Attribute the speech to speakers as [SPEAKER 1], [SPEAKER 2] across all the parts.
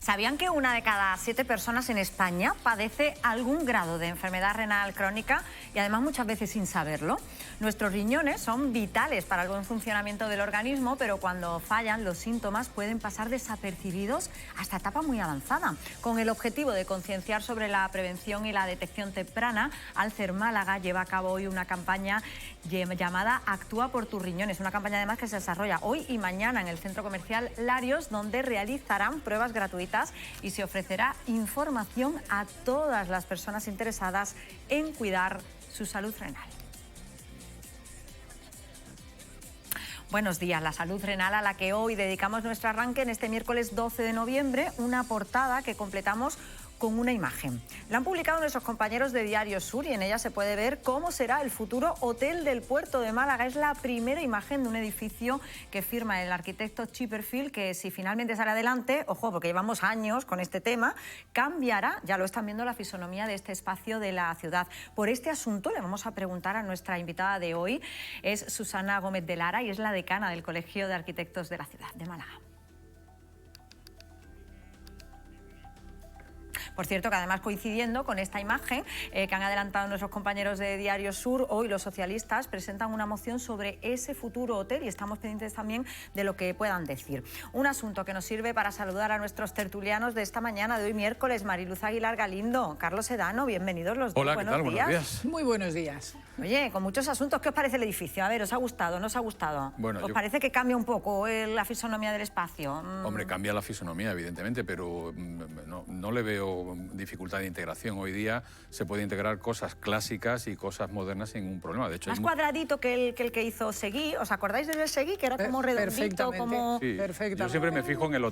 [SPEAKER 1] ¿Sabían que 1 de cada 7 personas en España padece algún grado de enfermedad renal crónica y además muchas veces sin saberlo? Nuestros riñones son vitales para el buen funcionamiento del organismo, pero cuando fallan los síntomas pueden pasar desapercibidos hasta etapa muy avanzada. Con el objetivo de concienciar sobre la prevención y la detección temprana, Alcer Málaga lleva a cabo hoy una campaña llamada Actúa por tus riñones, una campaña además que se desarrolla hoy y mañana en el centro comercial Larios, donde realizarán pruebas gratuitas y se ofrecerá información a todas las personas interesadas en cuidar su salud renal. Buenos días, la salud renal a la que hoy dedicamos nuestro arranque en este miércoles 12 de noviembre, una portada que completamos con una imagen. La han publicado nuestros compañeros de Diario Sur y en ella se puede ver cómo será el futuro Hotel del Puerto de Málaga. Es la primera imagen de un edificio que firma el arquitecto Chipperfield, que si finalmente sale adelante, ojo, porque llevamos años con este tema, cambiará, ya lo están viendo, la fisonomía de este espacio de la ciudad. Por este asunto le vamos a preguntar a nuestra invitada de hoy, es Susana Gómez de Lara y es la decana del Colegio de Arquitectos de la ciudad de Málaga. Por cierto, que además coincidiendo con esta imagen que han adelantado nuestros compañeros de Diario Sur, hoy los socialistas presentan una moción sobre ese futuro hotel y estamos pendientes también de lo que puedan decir. Un asunto que nos sirve para saludar a nuestros tertulianos de esta mañana de hoy miércoles. Mariluz Aguilar Galindo, Carlos Sedano, bienvenidos los dos.
[SPEAKER 2] Hola, ¿qué tal? Buenos días.
[SPEAKER 3] Muy buenos días.
[SPEAKER 1] Oye, con muchos asuntos, ¿qué os parece el edificio? A ver, ¿os ha gustado? ¿No os ha gustado?
[SPEAKER 2] Bueno,
[SPEAKER 1] ¿Os parece que cambia un poco la fisonomía del espacio?
[SPEAKER 2] Hombre, cambia la fisonomía, evidentemente, pero no le veo dificultad de integración. Hoy día se puede integrar cosas clásicas y cosas modernas sin ningún problema. De hecho,
[SPEAKER 1] más cuadradito que el que hizo Seguí. ¿Os acordáis del Seguí? Que era como redondito, como...
[SPEAKER 2] Sí, yo siempre me fijo en el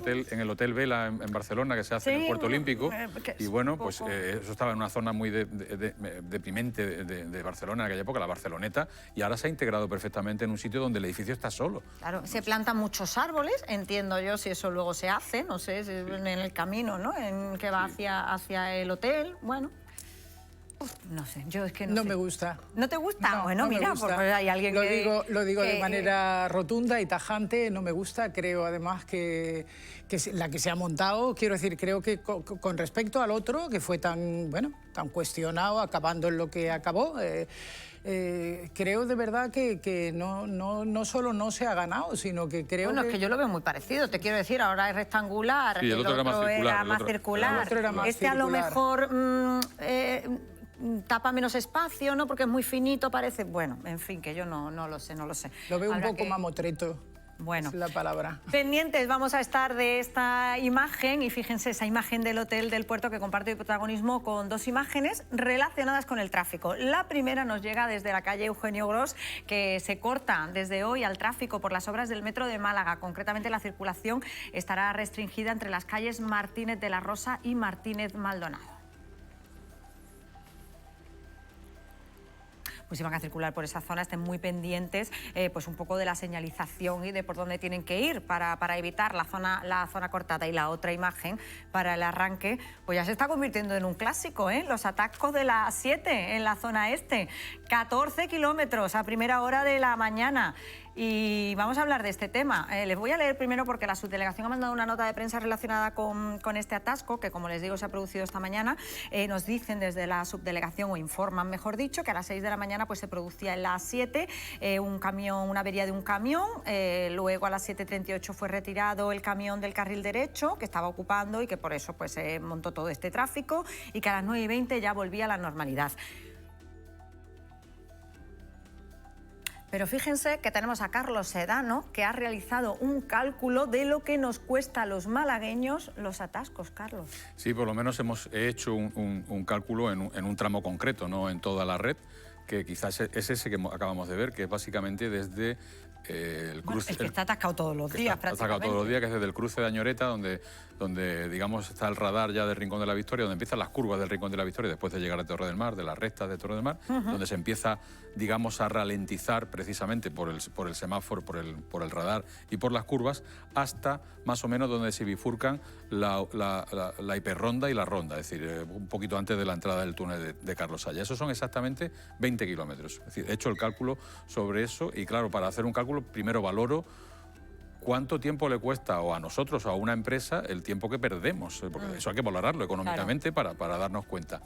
[SPEAKER 2] hotel Vela en Barcelona, que se hace en el Puerto Olímpico. Y bueno, pues eso estaba en una zona muy deprimente de Barcelona en aquella época, la Barceloneta, y ahora se ha integrado perfectamente en un sitio donde el edificio está solo.
[SPEAKER 1] Claro, se plantan muchos árboles, entiendo yo si eso luego se hace, no sé, en el camino, ¿no? En que va hacia el hotel, bueno. No sé, yo es que no sé.
[SPEAKER 3] Me gusta.
[SPEAKER 1] ¿No te gusta?
[SPEAKER 3] No,
[SPEAKER 1] bueno,
[SPEAKER 3] no
[SPEAKER 1] mira,
[SPEAKER 3] gusta.
[SPEAKER 1] porque hay alguien
[SPEAKER 3] lo digo de manera rotunda y tajante, no me gusta. Creo además que la que se ha montado, quiero decir, creo que con respecto al otro, que fue tan cuestionado, acabando en lo que acabó, creo de verdad que no solo no se ha ganado, sino que creo
[SPEAKER 1] es que yo lo veo muy parecido, te quiero decir, ahora es rectangular,
[SPEAKER 2] sí, el otro era más circular.
[SPEAKER 1] Este a lo mejor tapa menos espacio, ¿no? Porque es muy finito, parece. Bueno, en fin, que yo no lo sé.
[SPEAKER 3] Lo veo un poco mamotreto.
[SPEAKER 1] Bueno,
[SPEAKER 3] es la palabra.
[SPEAKER 1] Pendientes vamos a estar de esta imagen y fíjense esa imagen del Hotel del Puerto que comparte el protagonismo con dos imágenes relacionadas con el tráfico. La primera nos llega desde la calle Eugenio Gros, que se corta desde hoy al tráfico por las obras del metro de Málaga. Concretamente la circulación estará restringida entre las calles Martínez de la Rosa y Martínez Maldonado. Pues si van a circular por esa zona, estén muy pendientes pues un poco de la señalización y de por dónde tienen que ir para evitar la zona cortada. Y la otra imagen para el arranque, pues ya se está convirtiendo en un clásico, los atascos de la 7 en la zona este. 14 kilómetros a primera hora de la mañana. Y vamos a hablar de este tema. Les voy a leer primero porque la subdelegación ha mandado una nota de prensa relacionada con este atasco, que como les digo se ha producido esta mañana. Nos dicen desde la subdelegación, o informan mejor dicho, que a las 6 de la mañana pues se producía en la 7 una avería de un camión. Luego a las 7:38 fue retirado el camión del carril derecho que estaba ocupando y que por eso pues se montó todo este tráfico y que a las 9:20 ya volvía a la normalidad. Pero fíjense que tenemos a Carlos Sedano, que ha realizado un cálculo de lo que nos cuesta a los malagueños los atascos, Carlos.
[SPEAKER 2] Sí, por lo menos hemos hecho un cálculo en un tramo concreto, no en toda la red, que quizás es ese que acabamos de ver, que es básicamente desde el cruce...
[SPEAKER 1] es que está atascado todos los días, prácticamente.
[SPEAKER 2] Está atascado todos los días, que es desde el cruce de Añoreta, donde digamos está el radar ya del Rincón de la Victoria, donde empiezan las curvas del Rincón de la Victoria, después de llegar a Torre del Mar, de las rectas de Torre del Mar, donde se empieza, digamos, a ralentizar precisamente por el semáforo, por el radar y por las curvas, hasta más o menos donde se bifurcan la hiperronda y la ronda, es decir, un poquito antes de la entrada del túnel de Carlos Saya. Esos son exactamente 20 kilómetros. Es decir, he hecho el cálculo sobre eso y claro, para hacer un cálculo primero valoro cuánto tiempo le cuesta o a nosotros o a una empresa el tiempo que perdemos, porque eso hay que valorarlo económicamente para darnos cuenta.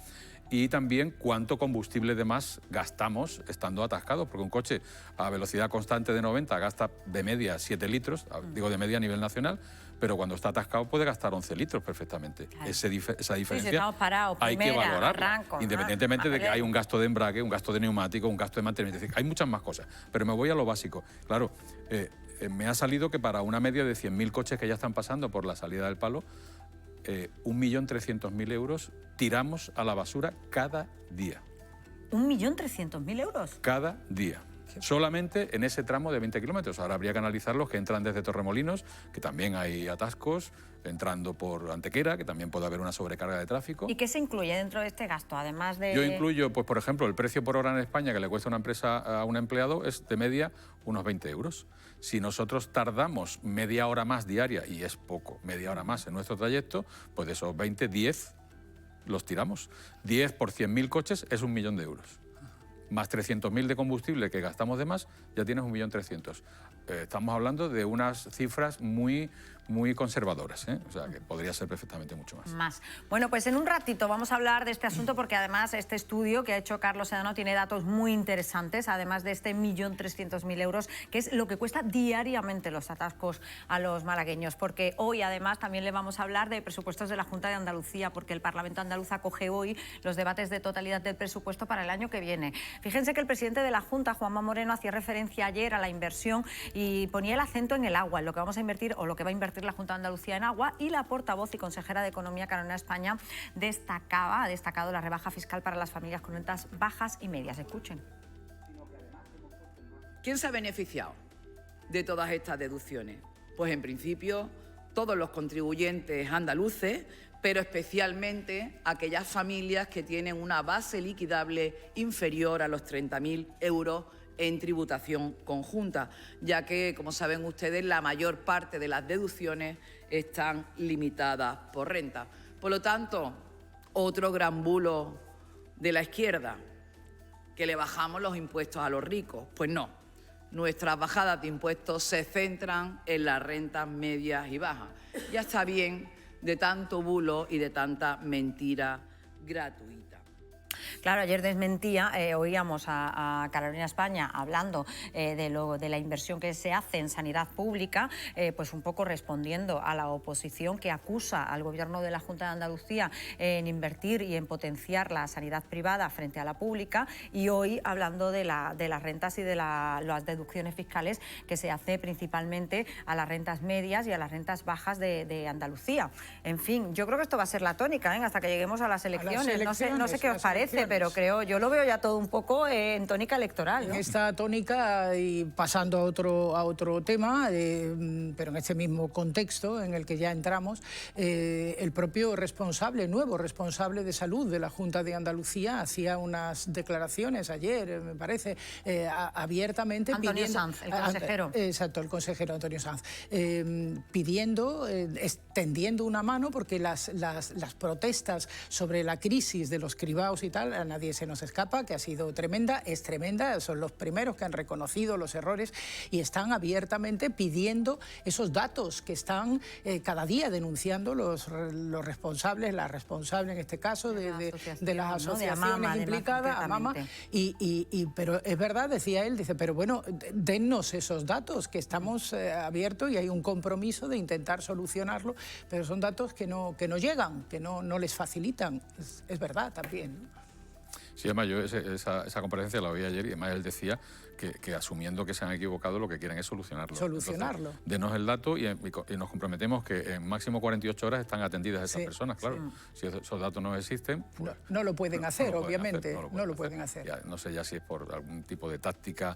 [SPEAKER 2] Y también cuánto combustible de más gastamos estando atascados, porque un coche a velocidad constante de 90 gasta de media 7 litros, digo de media a nivel nacional, pero cuando está atascado puede gastar 11 litros perfectamente. Claro. Esa diferencia hay que valorarla, independientemente de que hay un gasto de embrague, un gasto de neumático, un gasto de mantenimiento. Hay muchas más cosas, pero me voy a lo básico. Claro, me ha salido que para una media de 100.000 coches que ya están pasando por la salida del palo, 1.300.000 euros tiramos a la basura cada día.
[SPEAKER 1] ¿1.300.000 euros?
[SPEAKER 2] Cada día. Solamente en ese tramo de 20 kilómetros. Ahora habría que analizar los que entran desde Torremolinos, que también hay atascos, entrando por Antequera, que también puede haber una sobrecarga de tráfico.
[SPEAKER 1] ¿Y qué se incluye dentro de este gasto, además de...?
[SPEAKER 2] Yo incluyo, pues por ejemplo, el precio por hora en España que le cuesta a una empresa a un empleado es de media unos 20 euros. Si nosotros tardamos media hora más diaria, y es poco, media hora más en nuestro trayecto, pues de esos 20, 10 los tiramos. 10 por 100.000 coches es 1.000.000 de euros. Más 300.000 de combustible que gastamos de más, ya tienes 1.300.000. Estamos hablando de unas cifras muy conservadoras, ¿eh? O sea, que podría ser perfectamente mucho más.
[SPEAKER 1] Bueno, pues en un ratito vamos a hablar de este asunto, porque además este estudio que ha hecho Carlos Sedano tiene datos muy interesantes, además de este 1.300.000 euros, que es lo que cuesta diariamente los atascos a los malagueños, porque hoy además también le vamos a hablar de presupuestos de la Junta de Andalucía, porque el Parlamento andaluz acoge hoy los debates de totalidad del presupuesto para el año que viene. Fíjense que el presidente de la Junta, Juanma Moreno, hacía referencia ayer a la inversión y ponía el acento en el agua, en lo que vamos a invertir o lo que va a invertir la Junta de Andalucía en agua, y la portavoz y consejera de Economía, Carolina España, ha destacado la rebaja fiscal para las familias con rentas bajas y medias. Escuchen.
[SPEAKER 4] ¿Quién se ha beneficiado de todas estas deducciones? Pues en principio todos los contribuyentes andaluces, pero especialmente aquellas familias que tienen una base liquidable inferior a los 30.000 euros en tributación conjunta, ya que, como saben ustedes, la mayor parte de las deducciones están limitadas por renta. Por lo tanto, otro gran bulo de la izquierda, que le bajamos los impuestos a los ricos. Pues no, nuestras bajadas de impuestos se centran en las rentas medias y bajas. Ya está bien de tanto bulo y de tanta mentira gratuita.
[SPEAKER 1] Claro, ayer desmentía, oíamos a Carolina España hablando de la inversión que se hace en sanidad pública, pues un poco respondiendo a la oposición que acusa al Gobierno de la Junta de Andalucía en invertir y en potenciar la sanidad privada frente a la pública, y hoy hablando de las rentas y de las deducciones fiscales que se hace principalmente a las rentas medias y a las rentas bajas de Andalucía. En fin, yo creo que esto va a ser la tónica, ¿eh? Hasta que lleguemos a las elecciones. No sé qué os parece, pero yo lo veo ya todo un poco en tónica electoral, ¿no?
[SPEAKER 3] En esta tónica, y pasando a otro tema, pero en este mismo contexto en el que ya entramos, el propio nuevo responsable de salud de la Junta de Andalucía hacía unas declaraciones ayer, me parece, abiertamente
[SPEAKER 1] Antonio Sanz, el consejero.
[SPEAKER 3] Exacto, el consejero Antonio Sanz, pidiendo, extendiendo una mano, porque las protestas sobre la crisis de los cribaos y tal, a nadie se nos escapa, que ha sido tremenda, es tremenda, son los primeros que han reconocido los errores y están abiertamente pidiendo esos datos que están cada día denunciando los responsables, la responsable en este caso de las asociaciones implicadas, AMAMA, pero es verdad, decía él, dice, pero bueno, dennos esos datos, que estamos abiertos y hay un compromiso de intentar solucionarlo, pero son datos que no llegan, que no les facilitan, es verdad también, ¿no?
[SPEAKER 2] Sí, además yo esa comparecencia la oí ayer, y además él decía que asumiendo que se han equivocado, lo que quieren es solucionarlo. Entonces, denos el dato y nos comprometemos que en máximo 48 horas están atendidas esas personas, claro. Si esos datos no existen... Pues,
[SPEAKER 3] no lo pueden hacer, obviamente, no lo pueden hacer.
[SPEAKER 2] Ya, no sé ya si es por algún tipo de táctica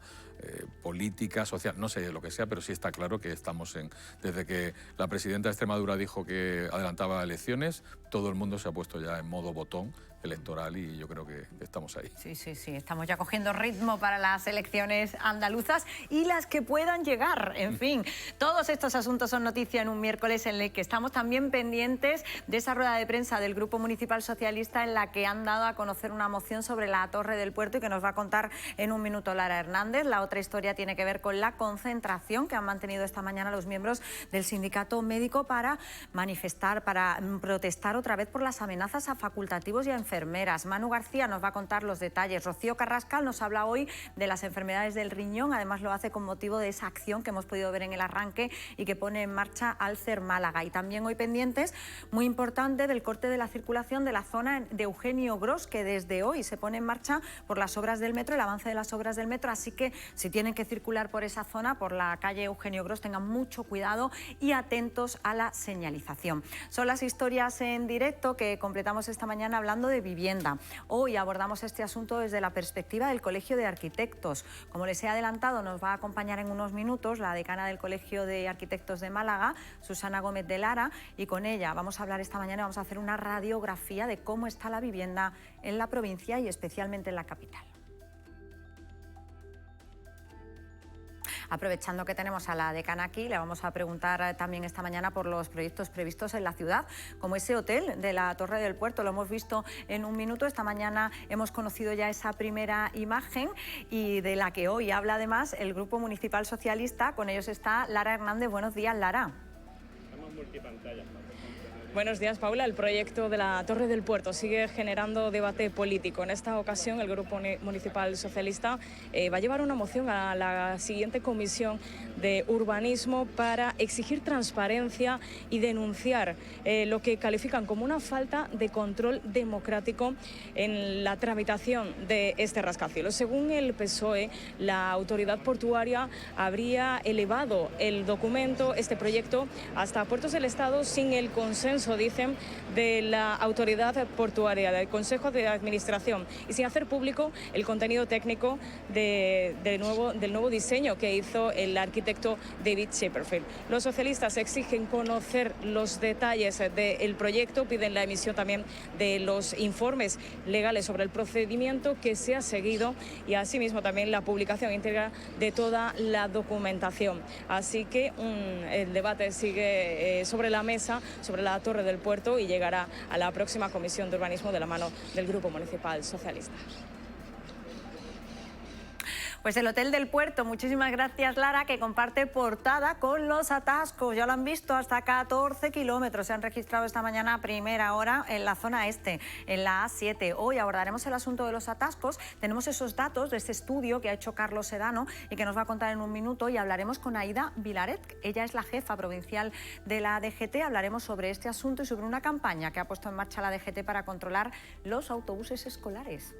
[SPEAKER 2] política, social, no sé lo que sea, pero sí está claro que estamos desde que la presidenta de Extremadura dijo que adelantaba elecciones, todo el mundo se ha puesto ya en modo botón electoral y yo creo que estamos ahí.
[SPEAKER 1] Sí, sí, sí, estamos ya cogiendo ritmo para las elecciones andaluzas y las que puedan llegar. En fin, todos estos asuntos son noticia en un miércoles en el que estamos también pendientes de esa rueda de prensa del Grupo Municipal Socialista en la que han dado a conocer una moción sobre la Torre del Puerto y que nos va a contar en un minuto Lara Hernández. La otra historia tiene que ver con la concentración que han mantenido esta mañana los miembros del sindicato médico para manifestar, para protestar otra vez por las amenazas a facultativos y a enfermeras. Manu García nos va a contar los detalles. Rocío Carrascal nos habla hoy de las enfermedades del riñón. Además lo hace con motivo de esa acción que hemos podido ver en el arranque y que pone en marcha Alcer Málaga. Y también hoy pendientes, muy importante, del corte de la circulación de la zona de Eugenio Gros, que desde hoy se pone en marcha por las obras del metro, el avance de las obras del metro. Así que si tienen que circular por esa zona, por la calle Eugenio Gros, tengan mucho cuidado y atentos a la señalización. Son las historias en directo que completamos esta mañana hablando de vivienda. Hoy abordamos este asunto desde la perspectiva del Colegio de Arquitectos. Como les he adelantado, nos va a acompañar en unos minutos la decana del Colegio de Arquitectos de Málaga, Susana Gómez de Lara, y con ella vamos a hablar esta mañana, vamos a hacer una radiografía de cómo está la vivienda en la provincia y especialmente en la capital. Aprovechando que tenemos a la decana aquí, le vamos a preguntar también esta mañana por los proyectos previstos en la ciudad, como ese hotel de la Torre del Puerto. Lo hemos visto en un minuto. Esta mañana hemos conocido ya esa primera imagen y de la que hoy habla además el Grupo Municipal Socialista. Con ellos está Lara Hernández. Buenos días, Lara.
[SPEAKER 5] Estamos multipantalla.
[SPEAKER 6] Buenos días, Paula. El proyecto de la Torre del Puerto sigue generando debate político. En esta ocasión, el Grupo Municipal Socialista va a llevar una moción a la siguiente comisión de urbanismo para exigir transparencia y denunciar lo que califican como una falta de control democrático en la tramitación de este rascacielos. Según el PSOE, la autoridad portuaria habría elevado el documento, este proyecto, hasta Puertos del Estado sin el consenso, dicen, de la autoridad portuaria, del Consejo de Administración, y sin hacer público el contenido técnico del nuevo diseño que hizo el arquitecto David Chipperfield. Los socialistas exigen conocer los detalles del proyecto, piden la emisión también de los informes legales sobre el procedimiento que se ha seguido y asimismo también la publicación íntegra de toda la documentación. Así que el debate sigue sobre la mesa, sobre la Torre del Puerto, y llegará a la próxima comisión de urbanismo de la mano del Grupo Municipal Socialista.
[SPEAKER 1] Pues el Hotel del Puerto, muchísimas gracias, Lara, que comparte portada con los atascos. Ya lo han visto, hasta 14 kilómetros se han registrado esta mañana a primera hora en la zona este, en la A7. Hoy abordaremos el asunto de los atascos. Tenemos esos datos de este estudio que ha hecho Carlos Sedano y que nos va a contar en un minuto, y hablaremos con Aida Vilaret. Ella es la jefa provincial de la DGT. Hablaremos sobre este asunto y sobre una campaña que ha puesto en marcha la DGT para controlar los autobuses escolares.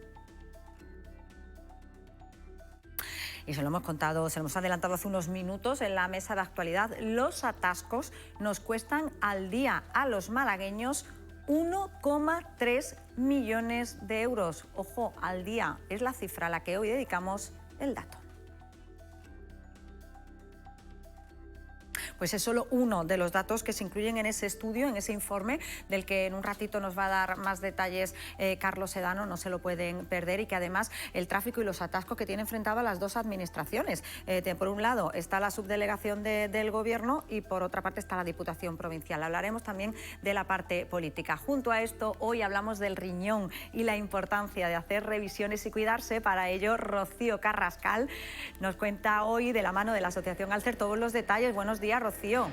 [SPEAKER 1] Y se lo hemos contado, se lo hemos adelantado hace unos minutos en la mesa de actualidad. Los atascos nos cuestan al día a los malagueños 1,3 millones de euros. Ojo, al día es la cifra a la que hoy dedicamos el dato. Pues es solo uno de los datos que se incluyen en ese estudio, en ese informe, del que en un ratito nos va a dar más detalles Carlos Sedano, no se lo pueden perder, y que además el tráfico y los atascos que tiene enfrentado a las dos administraciones. Por un lado está la subdelegación del Gobierno y por otra parte está la Diputación Provincial. Hablaremos también de la parte política. Junto a esto, hoy hablamos del riñón y la importancia de hacer revisiones y cuidarse. Para ello, Rocío Carrascal nos cuenta hoy, de la mano de la Asociación Alcer, todos los detalles. Buenos días, Rocío.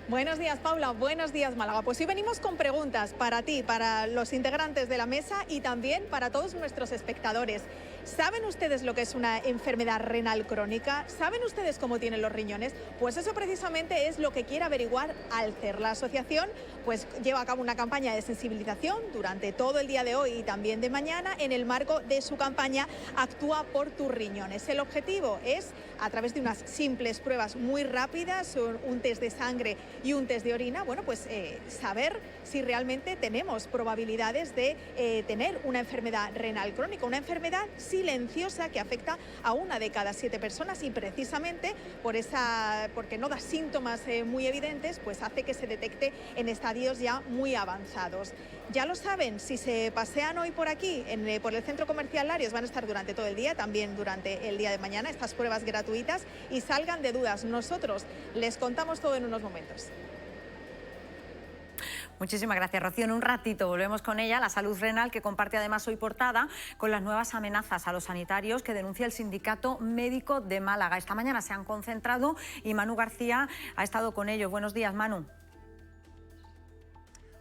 [SPEAKER 7] Buenos días, Paula. Buenos días, Málaga. Pues hoy venimos con preguntas para ti, para los integrantes de la mesa y también para todos nuestros espectadores. ¿Saben ustedes lo que es una enfermedad renal crónica? ¿Saben ustedes cómo tienen los riñones? Pues eso precisamente es lo que quiere averiguar Alcer. La asociación pues lleva a cabo una campaña de sensibilización durante todo el día de hoy y también de mañana en el marco de su campaña Actúa por tus riñones. El objetivo es, a través de unas simples pruebas muy rápidas, un test de sangre y un test de orina, bueno, pues saber si realmente tenemos probabilidades de tener una enfermedad renal crónica, una enfermedad sí silenciosa que afecta a 1 de cada 7 personas y precisamente porque no da síntomas muy evidentes, pues hace que se detecte en estadios ya muy avanzados. Ya lo saben, si se pasean hoy por aquí, por el centro comercial Larios, van a estar durante todo el día, también durante el día de mañana, estas pruebas gratuitas, y salgan de dudas. Nosotros les contamos todo en unos momentos.
[SPEAKER 1] Muchísimas gracias, Rocío. En un ratito volvemos con ella, la salud renal, que comparte además hoy portada con las nuevas amenazas a los sanitarios que denuncia el Sindicato Médico de Málaga. Esta mañana se han concentrado y Manu García ha estado con ellos. Buenos días, Manu.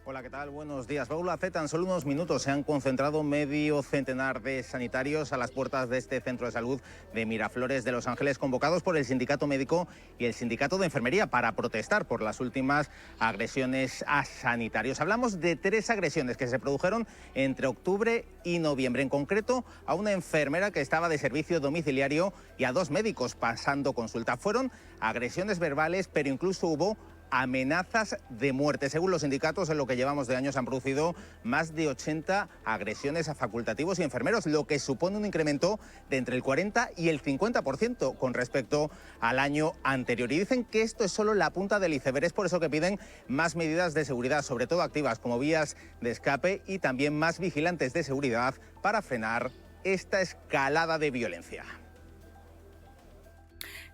[SPEAKER 8] Hola, ¿qué tal? Buenos días, Paula. Hace tan solo unos minutos se han concentrado medio centenar de sanitarios a las puertas de este centro de salud de Miraflores de Los Ángeles, convocados por el Sindicato Médico y el Sindicato de Enfermería para protestar por las últimas agresiones a sanitarios. Hablamos de 3 agresiones que se produjeron entre octubre y noviembre, en concreto a una enfermera que estaba de servicio domiciliario y a 2 médicos pasando consulta. Fueron agresiones verbales, pero incluso hubo amenazas de muerte. Según los sindicatos, en lo que llevamos de años han producido más de 80 agresiones a facultativos y enfermeros, lo que supone un incremento de entre el 40 y el 50% con respecto al año anterior. Y dicen que esto es solo la punta del iceberg. Es por eso que piden más medidas de seguridad, sobre todo activas como vías de escape y también más vigilantes de seguridad para frenar esta escalada de violencia.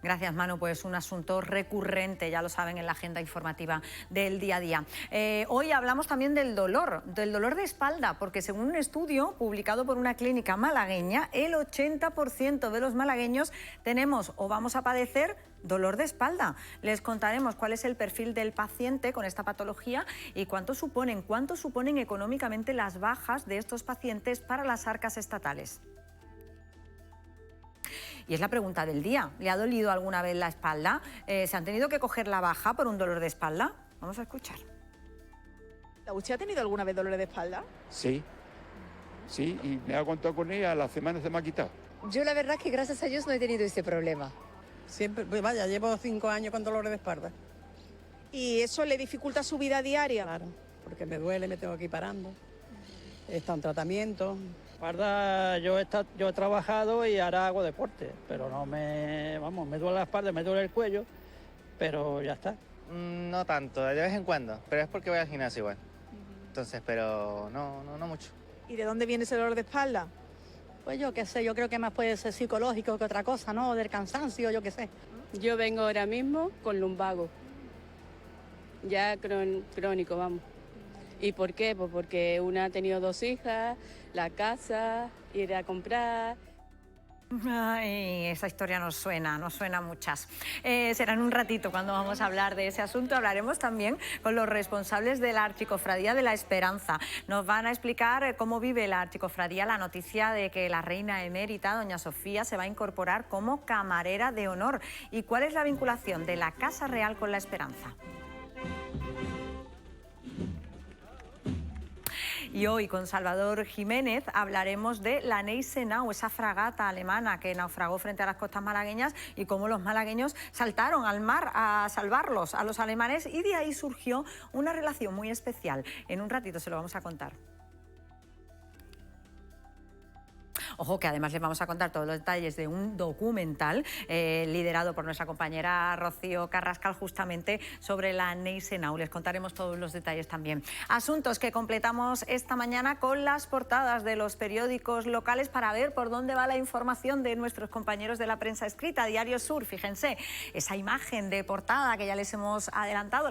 [SPEAKER 1] Gracias, Manu. Pues un asunto recurrente, ya lo saben, en la agenda informativa del día a día. Hoy hablamos también del dolor de espalda, porque según un estudio publicado por una clínica malagueña, el 80% de los malagueños tenemos o vamos a padecer dolor de espalda. Les contaremos cuál es el perfil del paciente con esta patología y cuánto suponen económicamente las bajas de estos pacientes para las arcas estatales. Y es la pregunta del día. ¿Le ha dolido alguna vez la espalda? ¿Se han tenido que coger la baja por un dolor de espalda? Vamos a escuchar.
[SPEAKER 7] ¿Usted ha tenido alguna vez dolor de espalda?
[SPEAKER 9] Sí, y me ha contado con ella, a la semana se me ha quitado.
[SPEAKER 10] Yo la verdad es que gracias a Dios no he tenido este problema.
[SPEAKER 11] Siempre, pues vaya, llevo 5 años con dolores de espalda.
[SPEAKER 7] ¿Y eso le dificulta su vida diaria?
[SPEAKER 11] Claro, porque me duele, me tengo que ir parando. He estado en tratamiento.
[SPEAKER 12] Espalda, yo he trabajado y ahora hago deporte, pero me duele la espalda, me duele el cuello, pero ya está.
[SPEAKER 13] No tanto, de vez en cuando, pero es porque voy al gimnasio igual. Entonces, pero no mucho.
[SPEAKER 7] ¿Y de dónde viene ese dolor de espalda?
[SPEAKER 11] Pues yo qué sé, yo creo que más puede ser psicológico que otra cosa, ¿no? Del cansancio, yo qué sé.
[SPEAKER 14] Yo vengo ahora mismo con lumbago, ya crónico, vamos. ¿Y por qué? Pues porque una ha tenido 2 hijas, la casa, ir a comprar.
[SPEAKER 1] Ay, esa historia nos suena muchas. Será en un ratito cuando vamos a hablar de ese asunto. Hablaremos también con los responsables de la Archicofradía de la Esperanza. Nos van a explicar cómo vive la Archicofradía la noticia de que la reina emérita, doña Sofía, se va a incorporar como camarera de honor y cuál es la vinculación de la Casa Real con la Esperanza. Y hoy con Salvador Jiménez hablaremos de la Gneisenau, esa fragata alemana que naufragó frente a las costas malagueñas y cómo los malagueños saltaron al mar a salvarlos a los alemanes y de ahí surgió una relación muy especial. En un ratito se lo vamos a contar. Ojo, que además les vamos a contar todos los detalles de un documental liderado por nuestra compañera Rocío Carrascal justamente sobre la Gneisenau. Les contaremos todos los detalles también. Asuntos que completamos esta mañana con las portadas de los periódicos locales para ver por dónde va la información de nuestros compañeros de la prensa escrita. Diario Sur, fíjense, esa imagen de portada que ya les hemos adelantado,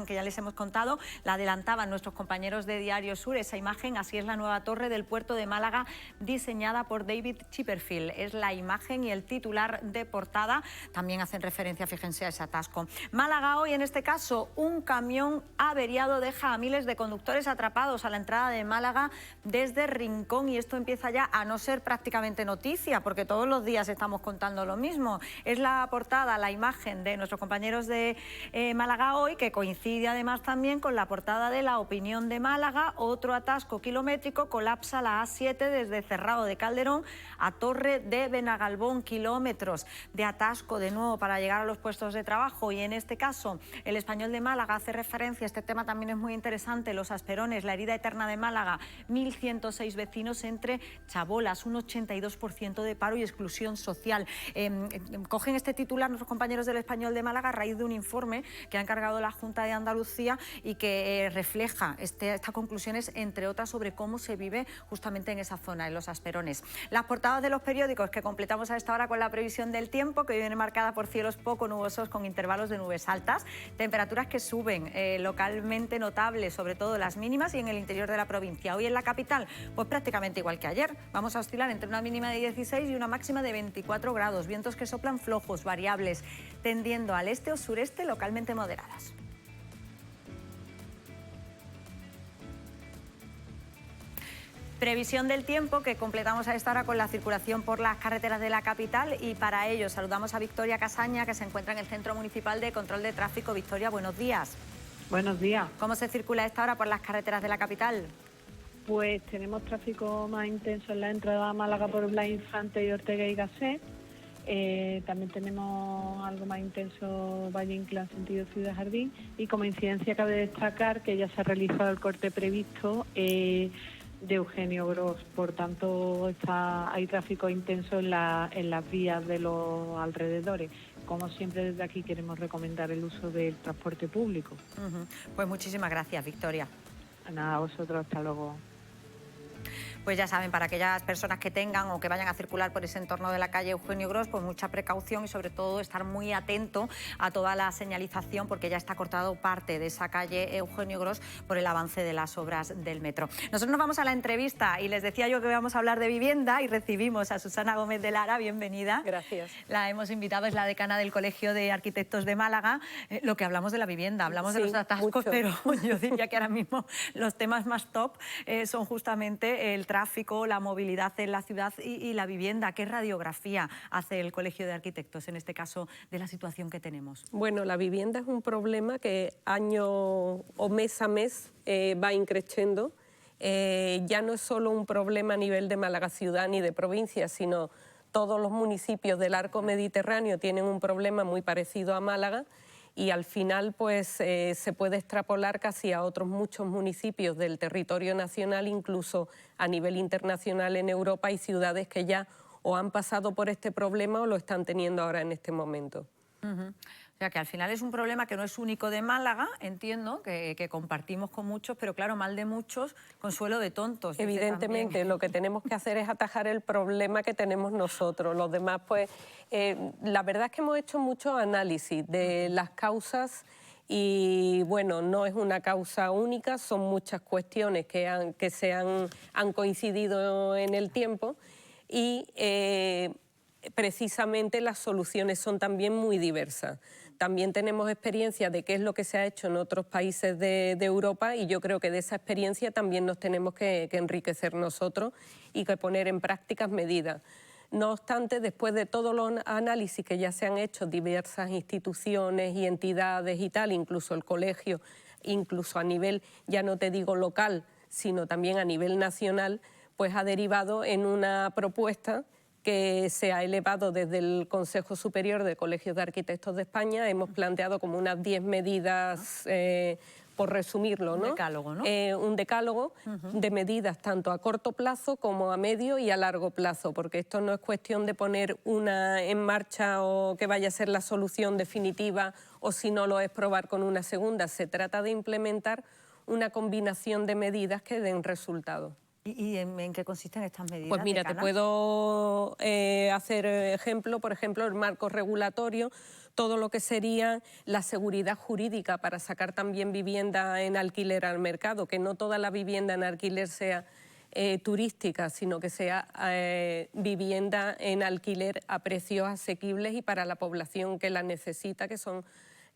[SPEAKER 1] que ya les hemos contado, la adelantaban nuestros compañeros de Diario Sur. Esa imagen, así es la nueva torre del puerto de Málaga, diseñada por David Chipperfield. Es la imagen y el titular de portada. También hacen referencia, fíjense, a ese atasco. Málaga hoy, en este caso, un camión averiado deja a miles de conductores atrapados a la entrada de Málaga desde Rincón y esto empieza ya a no ser prácticamente noticia porque todos los días estamos contando lo mismo. Es la portada, la imagen de nuestros compañeros de Málaga hoy, que coincide además también con la portada de La Opinión de Málaga. Otro atasco kilométrico, colapsa la A7 desde Cerrado de Calderón a Torre de Benagalbón, kilómetros de atasco de nuevo para llegar a los puestos de trabajo. Y en este caso, el Español de Málaga hace referencia, este tema también es muy interesante, los Asperones, la herida eterna de Málaga, 1.106 vecinos entre chabolas, un 82% de paro y exclusión social. Cogen este titular nuestros compañeros del Español de Málaga a raíz de un informe que ha encargado la Junta de Andalucía y que refleja estas conclusiones, entre otras, sobre cómo se vive justamente en esa zona, en los Asperones. Las portadas de los periódicos que completamos a esta hora con la previsión del tiempo, que viene marcada por cielos poco nubosos con intervalos de nubes altas, temperaturas que suben localmente notables, sobre todo las mínimas y en el interior de la provincia. Hoy en la capital, pues prácticamente igual que ayer. Vamos a oscilar entre una mínima de 16 y una máxima de 24 grados. Vientos que soplan flojos, variables, tendiendo al este o sureste, localmente moderadas. Previsión del tiempo que completamos a esta hora con la circulación por las carreteras de la capital, y para ello saludamos a Victoria Casaña, que se encuentra en el Centro Municipal de Control de Tráfico. Victoria, buenos días.
[SPEAKER 15] Buenos días.
[SPEAKER 1] ¿Cómo se circula a esta hora por las carreteras de la capital?
[SPEAKER 15] Pues tenemos tráfico más intenso en la entrada a Málaga por Blas Infante y Ortega y Gasset. También tenemos algo más intenso Valle Inclán sentido Ciudad Jardín, y como incidencia cabe destacar que ya se ha realizado el corte previsto de Eugenio Gros, por tanto hay tráfico intenso en las vías de los alrededores. Como siempre, desde aquí queremos recomendar el uso del transporte público.
[SPEAKER 1] Pues muchísimas gracias, Victoria.
[SPEAKER 15] Nada, a vosotros, hasta luego.
[SPEAKER 1] Pues ya saben, para aquellas personas que tengan o que vayan a circular por ese entorno de la calle Eugenio Gros, pues mucha precaución y sobre todo estar muy atento a toda la señalización, porque ya está cortado parte de esa calle Eugenio Gros por el avance de las obras del metro. Nosotros nos vamos a la entrevista y les decía yo que vamos a hablar de vivienda y recibimos a Susana Gómez de Lara, bienvenida.
[SPEAKER 16] Gracias.
[SPEAKER 1] La hemos invitado, es la decana del Colegio de Arquitectos de Málaga. Lo que hablamos de la vivienda, hablamos de los atascos, mucho. Pero yo diría que ahora mismo los temas más top son justamente el tráfico, la movilidad en la ciudad y la vivienda. ¿Qué radiografía hace el Colegio de Arquitectos, en este caso, de la situación que tenemos?
[SPEAKER 16] Bueno, la vivienda es un problema que año o mes a mes va increciendo. Ya no es solo un problema a nivel de Málaga ciudad ni de provincia, sino todos los municipios del arco mediterráneo tienen un problema muy parecido a Málaga. Y al final pues se puede extrapolar casi a otros muchos municipios del territorio nacional, incluso a nivel internacional en Europa, y ciudades que ya o han pasado por este problema o lo están teniendo ahora en este momento.
[SPEAKER 1] O sea que al final es un problema que no es único de Málaga, entiendo, que compartimos con muchos, pero claro, mal de muchos, consuelo de tontos.
[SPEAKER 16] Evidentemente, lo que tenemos que hacer es atajar el problema que tenemos nosotros. Los demás, pues, la verdad es que hemos hecho mucho análisis de las causas y, bueno, no es una causa única, son muchas cuestiones que han coincidido en el tiempo y precisamente las soluciones son también muy diversas. También tenemos experiencia de qué es lo que se ha hecho en otros países de Europa, y yo creo que de esa experiencia también nos tenemos que enriquecer nosotros y que poner en prácticas medidas. No obstante, después de todos los análisis que ya se han hecho diversas instituciones y entidades y tal, incluso el colegio, incluso a nivel, ya no te digo local, sino también a nivel nacional, pues ha derivado en una propuesta que se ha elevado desde el Consejo Superior de Colegios de Arquitectos de España. Hemos planteado como unas 10 medidas, por resumirlo, ¿no?
[SPEAKER 1] Un decálogo, ¿no?
[SPEAKER 16] Un decálogo de medidas tanto a corto plazo como a medio y a largo plazo, porque esto no es cuestión de poner una en marcha o que vaya a ser la solución definitiva, o si no lo es probar con una segunda. Se trata de implementar una combinación de medidas que den resultados.
[SPEAKER 1] ¿Y en qué consisten estas medidas?
[SPEAKER 16] Pues mira, te puedo hacer ejemplo, por ejemplo, el marco regulatorio, todo lo que sería la seguridad jurídica para sacar también vivienda en alquiler al mercado, que no toda la vivienda en alquiler sea turística, sino que sea vivienda en alquiler a precios asequibles y para la población que la necesita, que son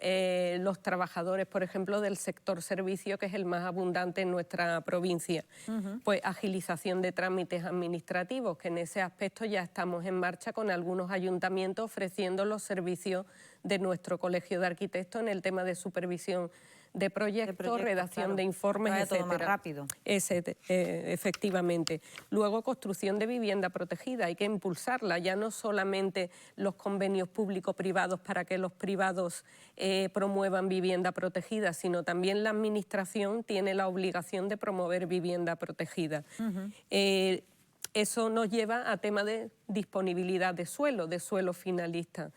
[SPEAKER 16] los trabajadores, por ejemplo, del sector servicio, que es el más abundante en nuestra provincia. Pues agilización de trámites administrativos, que en ese aspecto ya estamos en marcha con algunos ayuntamientos ofreciendo los servicios de nuestro Colegio de Arquitectos en el tema de supervisión de proyectos, redacción
[SPEAKER 1] claro.
[SPEAKER 16] de informes,
[SPEAKER 1] Vaya todo
[SPEAKER 16] etcétera.
[SPEAKER 1] más rápido.
[SPEAKER 16] Efectivamente. Luego, construcción de vivienda protegida. Hay que impulsarla, ya no solamente los convenios público-privados para que los privados promuevan vivienda protegida, sino también la Administración tiene la obligación de promover vivienda protegida. Eso nos lleva a tema de disponibilidad de suelo finalista,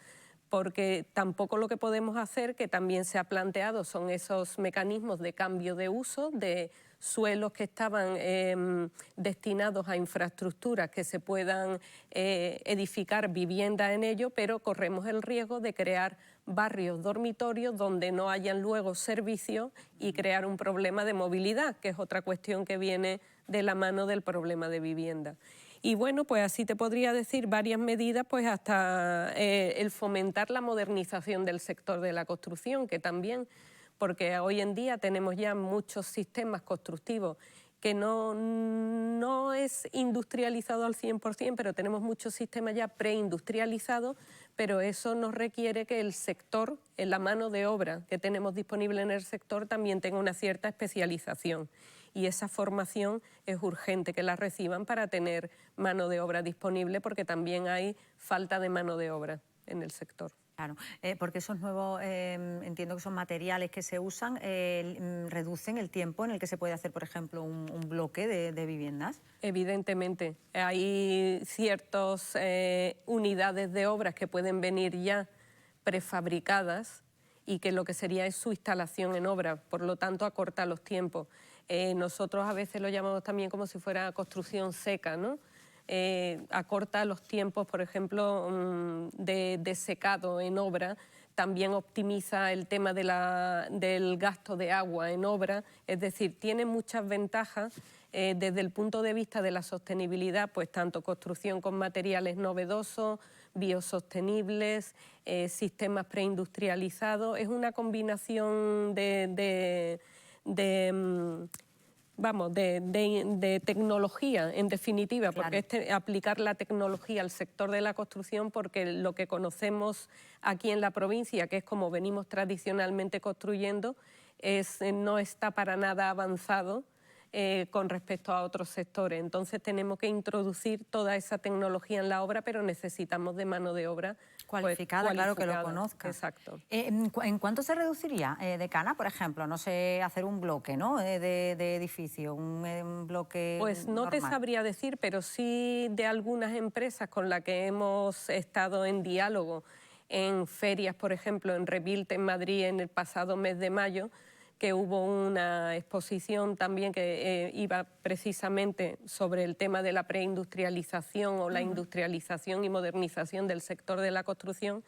[SPEAKER 16] porque tampoco lo que podemos hacer, que también se ha planteado, son esos mecanismos de cambio de uso de suelos que estaban destinados a infraestructuras que se puedan edificar vivienda en ello, pero corremos el riesgo de crear barrios dormitorios donde no hayan luego servicios y crear un problema de movilidad, que es otra cuestión que viene de la mano del problema de vivienda. Y bueno, pues así te podría decir varias medidas, pues hasta el fomentar la modernización del sector de la construcción, que también, porque hoy en día tenemos ya muchos sistemas constructivos que no es industrializado al 100%, pero tenemos muchos sistemas ya preindustrializados, pero eso nos requiere que el sector, en la mano de obra que tenemos disponible en el sector, también tenga una cierta especialización. Y esa formación es urgente que la reciban para tener mano de obra disponible, porque también hay falta de mano de obra en el sector.
[SPEAKER 1] Claro, porque esos nuevos, entiendo que son materiales que se usan, reducen el tiempo en el que se puede hacer, por ejemplo, un bloque de viviendas.
[SPEAKER 16] Evidentemente, hay ciertas unidades de obras que pueden venir ya prefabricadas y que lo que sería es su instalación en obra, por lo tanto acorta los tiempos. Nosotros a veces lo llamamos también como si fuera construcción seca, ¿no? Acorta los tiempos, por ejemplo, de secado en obra, también optimiza el tema del gasto de agua en obra, es decir, tiene muchas ventajas desde el punto de vista de la sostenibilidad, pues tanto construcción con materiales novedosos, biosostenibles, sistemas preindustrializados, es una combinación de tecnología, en definitiva, porque es aplicar la tecnología al sector de la construcción, porque lo que conocemos aquí en la provincia, que es como venimos tradicionalmente construyendo, no está para nada avanzado con respecto a otros sectores. Entonces tenemos que introducir toda esa tecnología en la obra, pero necesitamos de mano de obra
[SPEAKER 1] cualificada, claro, que lo conozca.
[SPEAKER 16] Exacto.
[SPEAKER 1] ¿En cuánto se reduciría, decana, por ejemplo, no sé, hacer un bloque, ¿no?, de edificio, un bloque
[SPEAKER 16] Pues no te
[SPEAKER 1] normal?
[SPEAKER 16] sabría decir, pero sí de algunas empresas con las que hemos estado en diálogo en ferias, por ejemplo, en Rebuild en Madrid en el pasado mes de mayo, que hubo una exposición también que iba precisamente sobre el tema de la preindustrialización o la industrialización y modernización del sector de la construcción.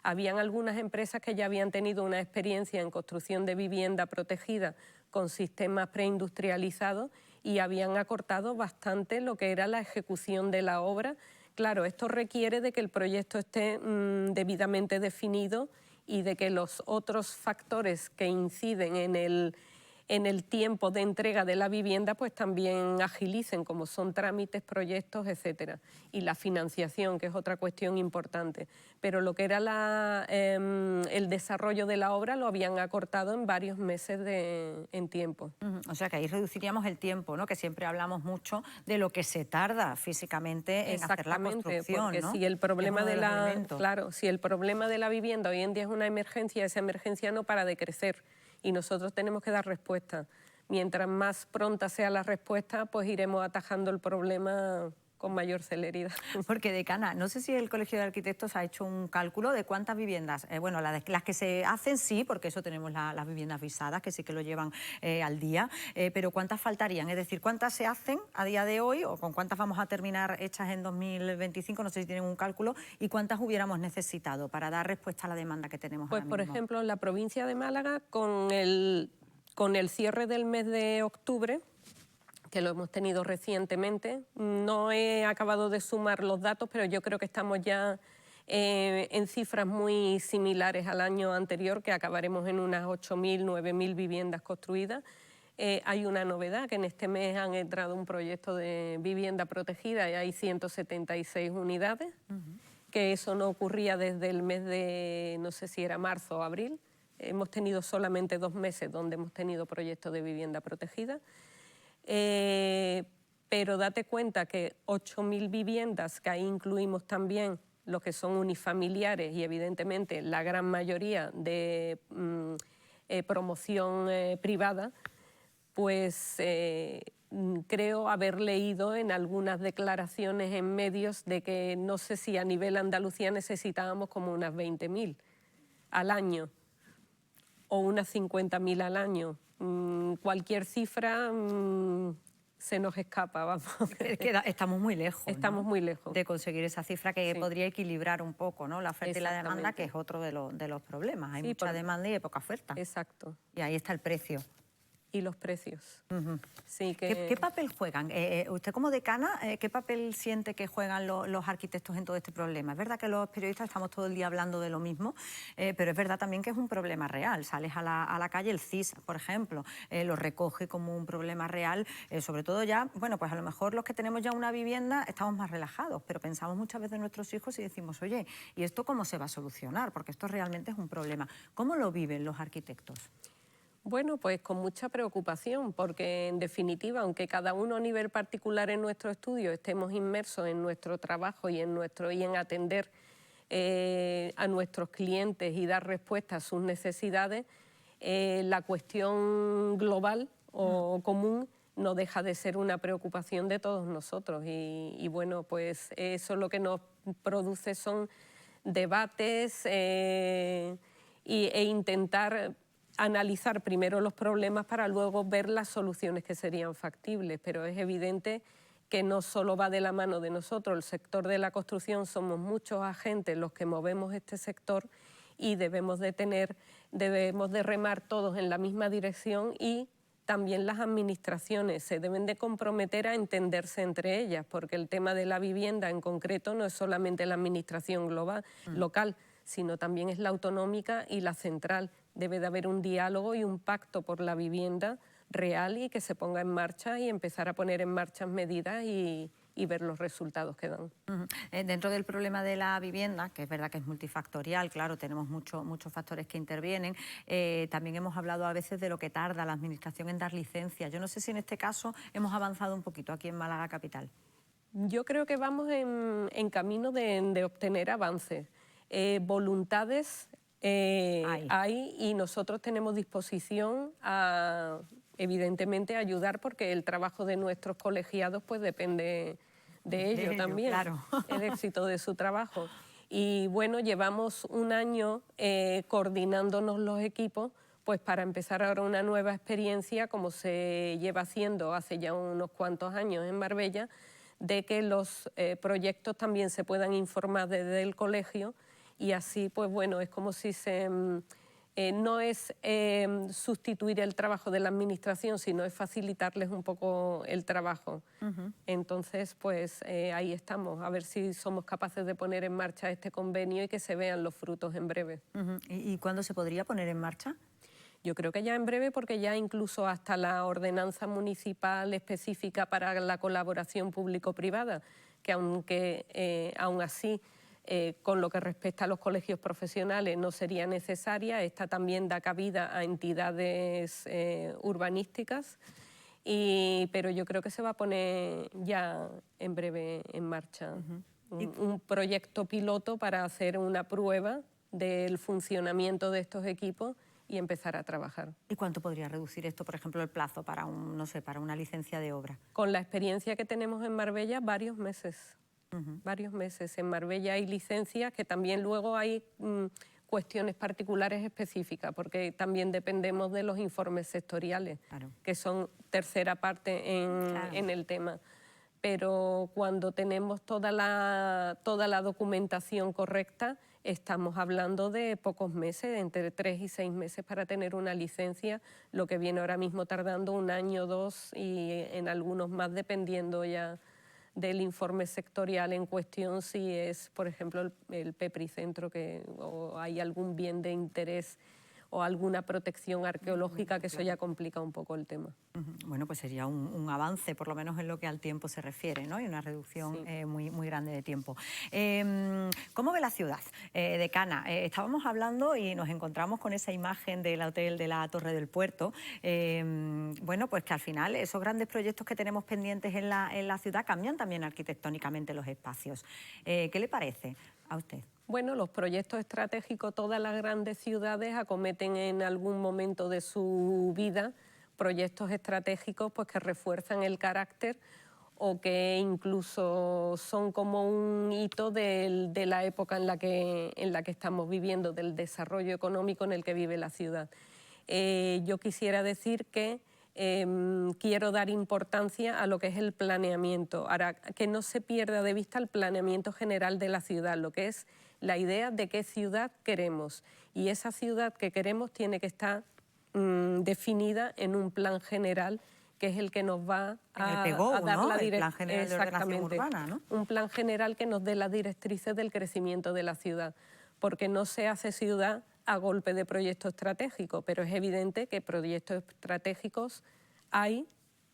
[SPEAKER 16] Habían algunas empresas que ya habían tenido una experiencia en construcción de vivienda protegida con sistemas preindustrializados y habían acortado bastante lo que era la ejecución de la obra. Claro, esto requiere de que el proyecto esté debidamente definido y de que los otros factores que inciden en el tiempo de entrega de la vivienda pues también agilicen, como son trámites, proyectos, etcétera. Y la financiación, que es otra cuestión importante. Pero lo que era el desarrollo de la obra lo habían acortado en varios meses en tiempo.
[SPEAKER 1] O sea que ahí reduciríamos el tiempo, ¿no?, que siempre hablamos mucho de lo que se tarda físicamente en hacer la construcción,
[SPEAKER 16] porque
[SPEAKER 1] ¿no?
[SPEAKER 16] si el problema si el problema de la vivienda hoy en día es una emergencia, esa emergencia no para de crecer y nosotros tenemos que dar respuesta. Mientras más pronta sea la respuesta, pues iremos atajando el problema con mayor celeridad.
[SPEAKER 1] Porque, decana, no sé si el Colegio de Arquitectos ha hecho un cálculo de cuántas viviendas, bueno, las que se hacen sí, porque eso tenemos las viviendas visadas, que sí que lo llevan al día, pero ¿cuántas faltarían? Es decir, ¿cuántas se hacen a día de hoy o con cuántas vamos a terminar hechas en 2025? No sé si tienen un cálculo, y cuántas hubiéramos necesitado para dar respuesta a la demanda que tenemos
[SPEAKER 16] Pues,
[SPEAKER 1] ahora
[SPEAKER 16] por
[SPEAKER 1] mismo.
[SPEAKER 16] ejemplo, en la provincia de Málaga, con el cierre del mes de octubre, que lo hemos tenido recientemente. No he acabado de sumar los datos, pero yo creo que estamos ya en cifras muy similares al año anterior, que acabaremos en unas 8.000, 9.000 viviendas construidas. Hay una novedad, que en este mes han entrado un proyecto de vivienda protegida y hay 176 unidades, que eso no ocurría desde el mes de, no sé si era marzo o abril, hemos tenido solamente 2 meses donde hemos tenido proyectos de vivienda protegida. Pero date cuenta que 8.000 viviendas, que ahí incluimos también los que son unifamiliares y evidentemente la gran mayoría de promoción privada, pues creo haber leído en algunas declaraciones en medios de que no sé si a nivel Andalucía necesitábamos como unas 20.000 al año o unas 50.000 al año. Cualquier cifra se nos escapa, vamos.
[SPEAKER 1] Es que estamos muy lejos.
[SPEAKER 16] Estamos muy lejos.
[SPEAKER 1] De conseguir esa cifra que podría equilibrar un poco, ¿no? La oferta y la demanda, que es otro de los problemas. Hay mucha demanda y hay poca oferta.
[SPEAKER 16] Exacto.
[SPEAKER 1] Y ahí está el precio.
[SPEAKER 16] Y los precios. Sí,
[SPEAKER 1] ¿Qué papel juegan? Usted como decana, ¿qué papel siente que juegan los arquitectos en todo este problema? Es verdad que los periodistas estamos todo el día hablando de lo mismo, pero es verdad también que es un problema real. Sales a la calle, el CIS, por ejemplo, lo recoge como un problema real, sobre todo ya, bueno, pues a lo mejor los que tenemos ya una vivienda estamos más relajados, pero pensamos muchas veces en nuestros hijos y decimos, oye, ¿y esto cómo se va a solucionar? Porque esto realmente es un problema. ¿Cómo lo viven los arquitectos?
[SPEAKER 16] Bueno, pues con mucha preocupación, porque en definitiva, aunque cada uno a nivel particular en nuestro estudio estemos inmersos en nuestro trabajo y en atender a nuestros clientes y dar respuesta a sus necesidades, la cuestión global o común no deja de ser una preocupación de todos nosotros. Y bueno, pues eso lo que nos produce son debates e intentar analizar primero los problemas para luego ver las soluciones que serían factibles, pero es evidente que no solo va de la mano de nosotros, el sector de la construcción somos muchos agentes los que movemos este sector y debemos de remar todos en la misma dirección y también las administraciones se deben de comprometer a entenderse entre ellas, porque el tema de la vivienda en concreto no es solamente la administración local, sino también es la autonómica y la central. Debe de haber un diálogo y un pacto por la vivienda real y que se ponga en marcha y empezar a poner en marcha medidas y ver los resultados que dan.
[SPEAKER 1] Dentro del problema de la vivienda, que es verdad que es multifactorial, claro, tenemos muchos factores que intervienen, también hemos hablado a veces de lo que tarda la Administración en dar licencias. Yo no sé si en este caso hemos avanzado un poquito aquí en Málaga Capital.
[SPEAKER 16] Yo creo que vamos en camino de obtener avances. Voluntades hay y nosotros tenemos disposición a, evidentemente, ayudar porque el trabajo de nuestros colegiados pues depende de ello también,
[SPEAKER 1] claro.
[SPEAKER 16] El éxito de su trabajo. Y bueno, llevamos un año coordinándonos los equipos pues para empezar ahora una nueva experiencia como se lleva haciendo hace ya unos cuantos años en Marbella, de que los proyectos también se puedan informar desde el colegio. Y así, pues bueno, es como si no es sustituir el trabajo de la administración, sino es facilitarles un poco el trabajo. Entonces, pues ahí estamos, a ver si somos capaces de poner en marcha este convenio y que se vean los frutos en breve.
[SPEAKER 1] ¿Y cuándo se podría poner en marcha?
[SPEAKER 16] Yo creo que ya en breve, porque ya incluso hasta la ordenanza municipal específica para la colaboración público-privada, que aún así, con lo que respecta a los colegios profesionales no sería necesaria, esta también da cabida a entidades urbanísticas, pero yo creo que se va a poner ya en breve en marcha un proyecto piloto para hacer una prueba del funcionamiento de estos equipos y empezar a trabajar.
[SPEAKER 1] ¿Y cuánto podría reducir esto, por ejemplo, el plazo para para una licencia de obra?
[SPEAKER 16] Con la experiencia que tenemos en Marbella, varios meses. Varios meses. En Marbella hay licencias que también luego hay cuestiones particulares específicas, porque también dependemos de los informes sectoriales, que son tercera parte en el tema. Pero cuando tenemos toda la documentación correcta, estamos hablando de pocos meses, entre 3 y 6 meses para tener una licencia, lo que viene ahora mismo tardando 1 año, 2 y en algunos más dependiendo ya del informe sectorial en cuestión, si es, por ejemplo, el PEPRI Centro o hay algún bien de interés o alguna protección arqueológica, que eso ya complica un poco el tema.
[SPEAKER 1] Bueno, pues sería un avance, por lo menos en lo que al tiempo se refiere, ¿no? Y una reducción muy grande de tiempo. ¿Cómo ve la ciudad, decana? Estábamos hablando y nos encontramos con esa imagen del hotel de la Torre del Puerto. Bueno, pues que al final esos grandes proyectos que tenemos pendientes en la ciudad cambian también arquitectónicamente los espacios. ¿Qué le parece a usted?
[SPEAKER 16] Bueno, los proyectos estratégicos, todas las grandes ciudades acometen en algún momento de su vida proyectos estratégicos pues, que refuerzan el carácter o que incluso son como un hito de la época en la que estamos viviendo, del desarrollo económico en el que vive la ciudad. Yo quisiera decir que quiero dar importancia a lo que es el planeamiento, ahora, que no se pierda de vista el planeamiento general de la ciudad, lo que es la idea de qué ciudad queremos. Y esa ciudad que queremos tiene que estar definida en un plan general, que es el que nos va a dar la directriz. Exactamente, ¿no? Un plan general que nos dé las directrices del crecimiento de la ciudad, porque no se hace ciudad a golpe de proyecto estratégico, pero es evidente que proyectos estratégicos hay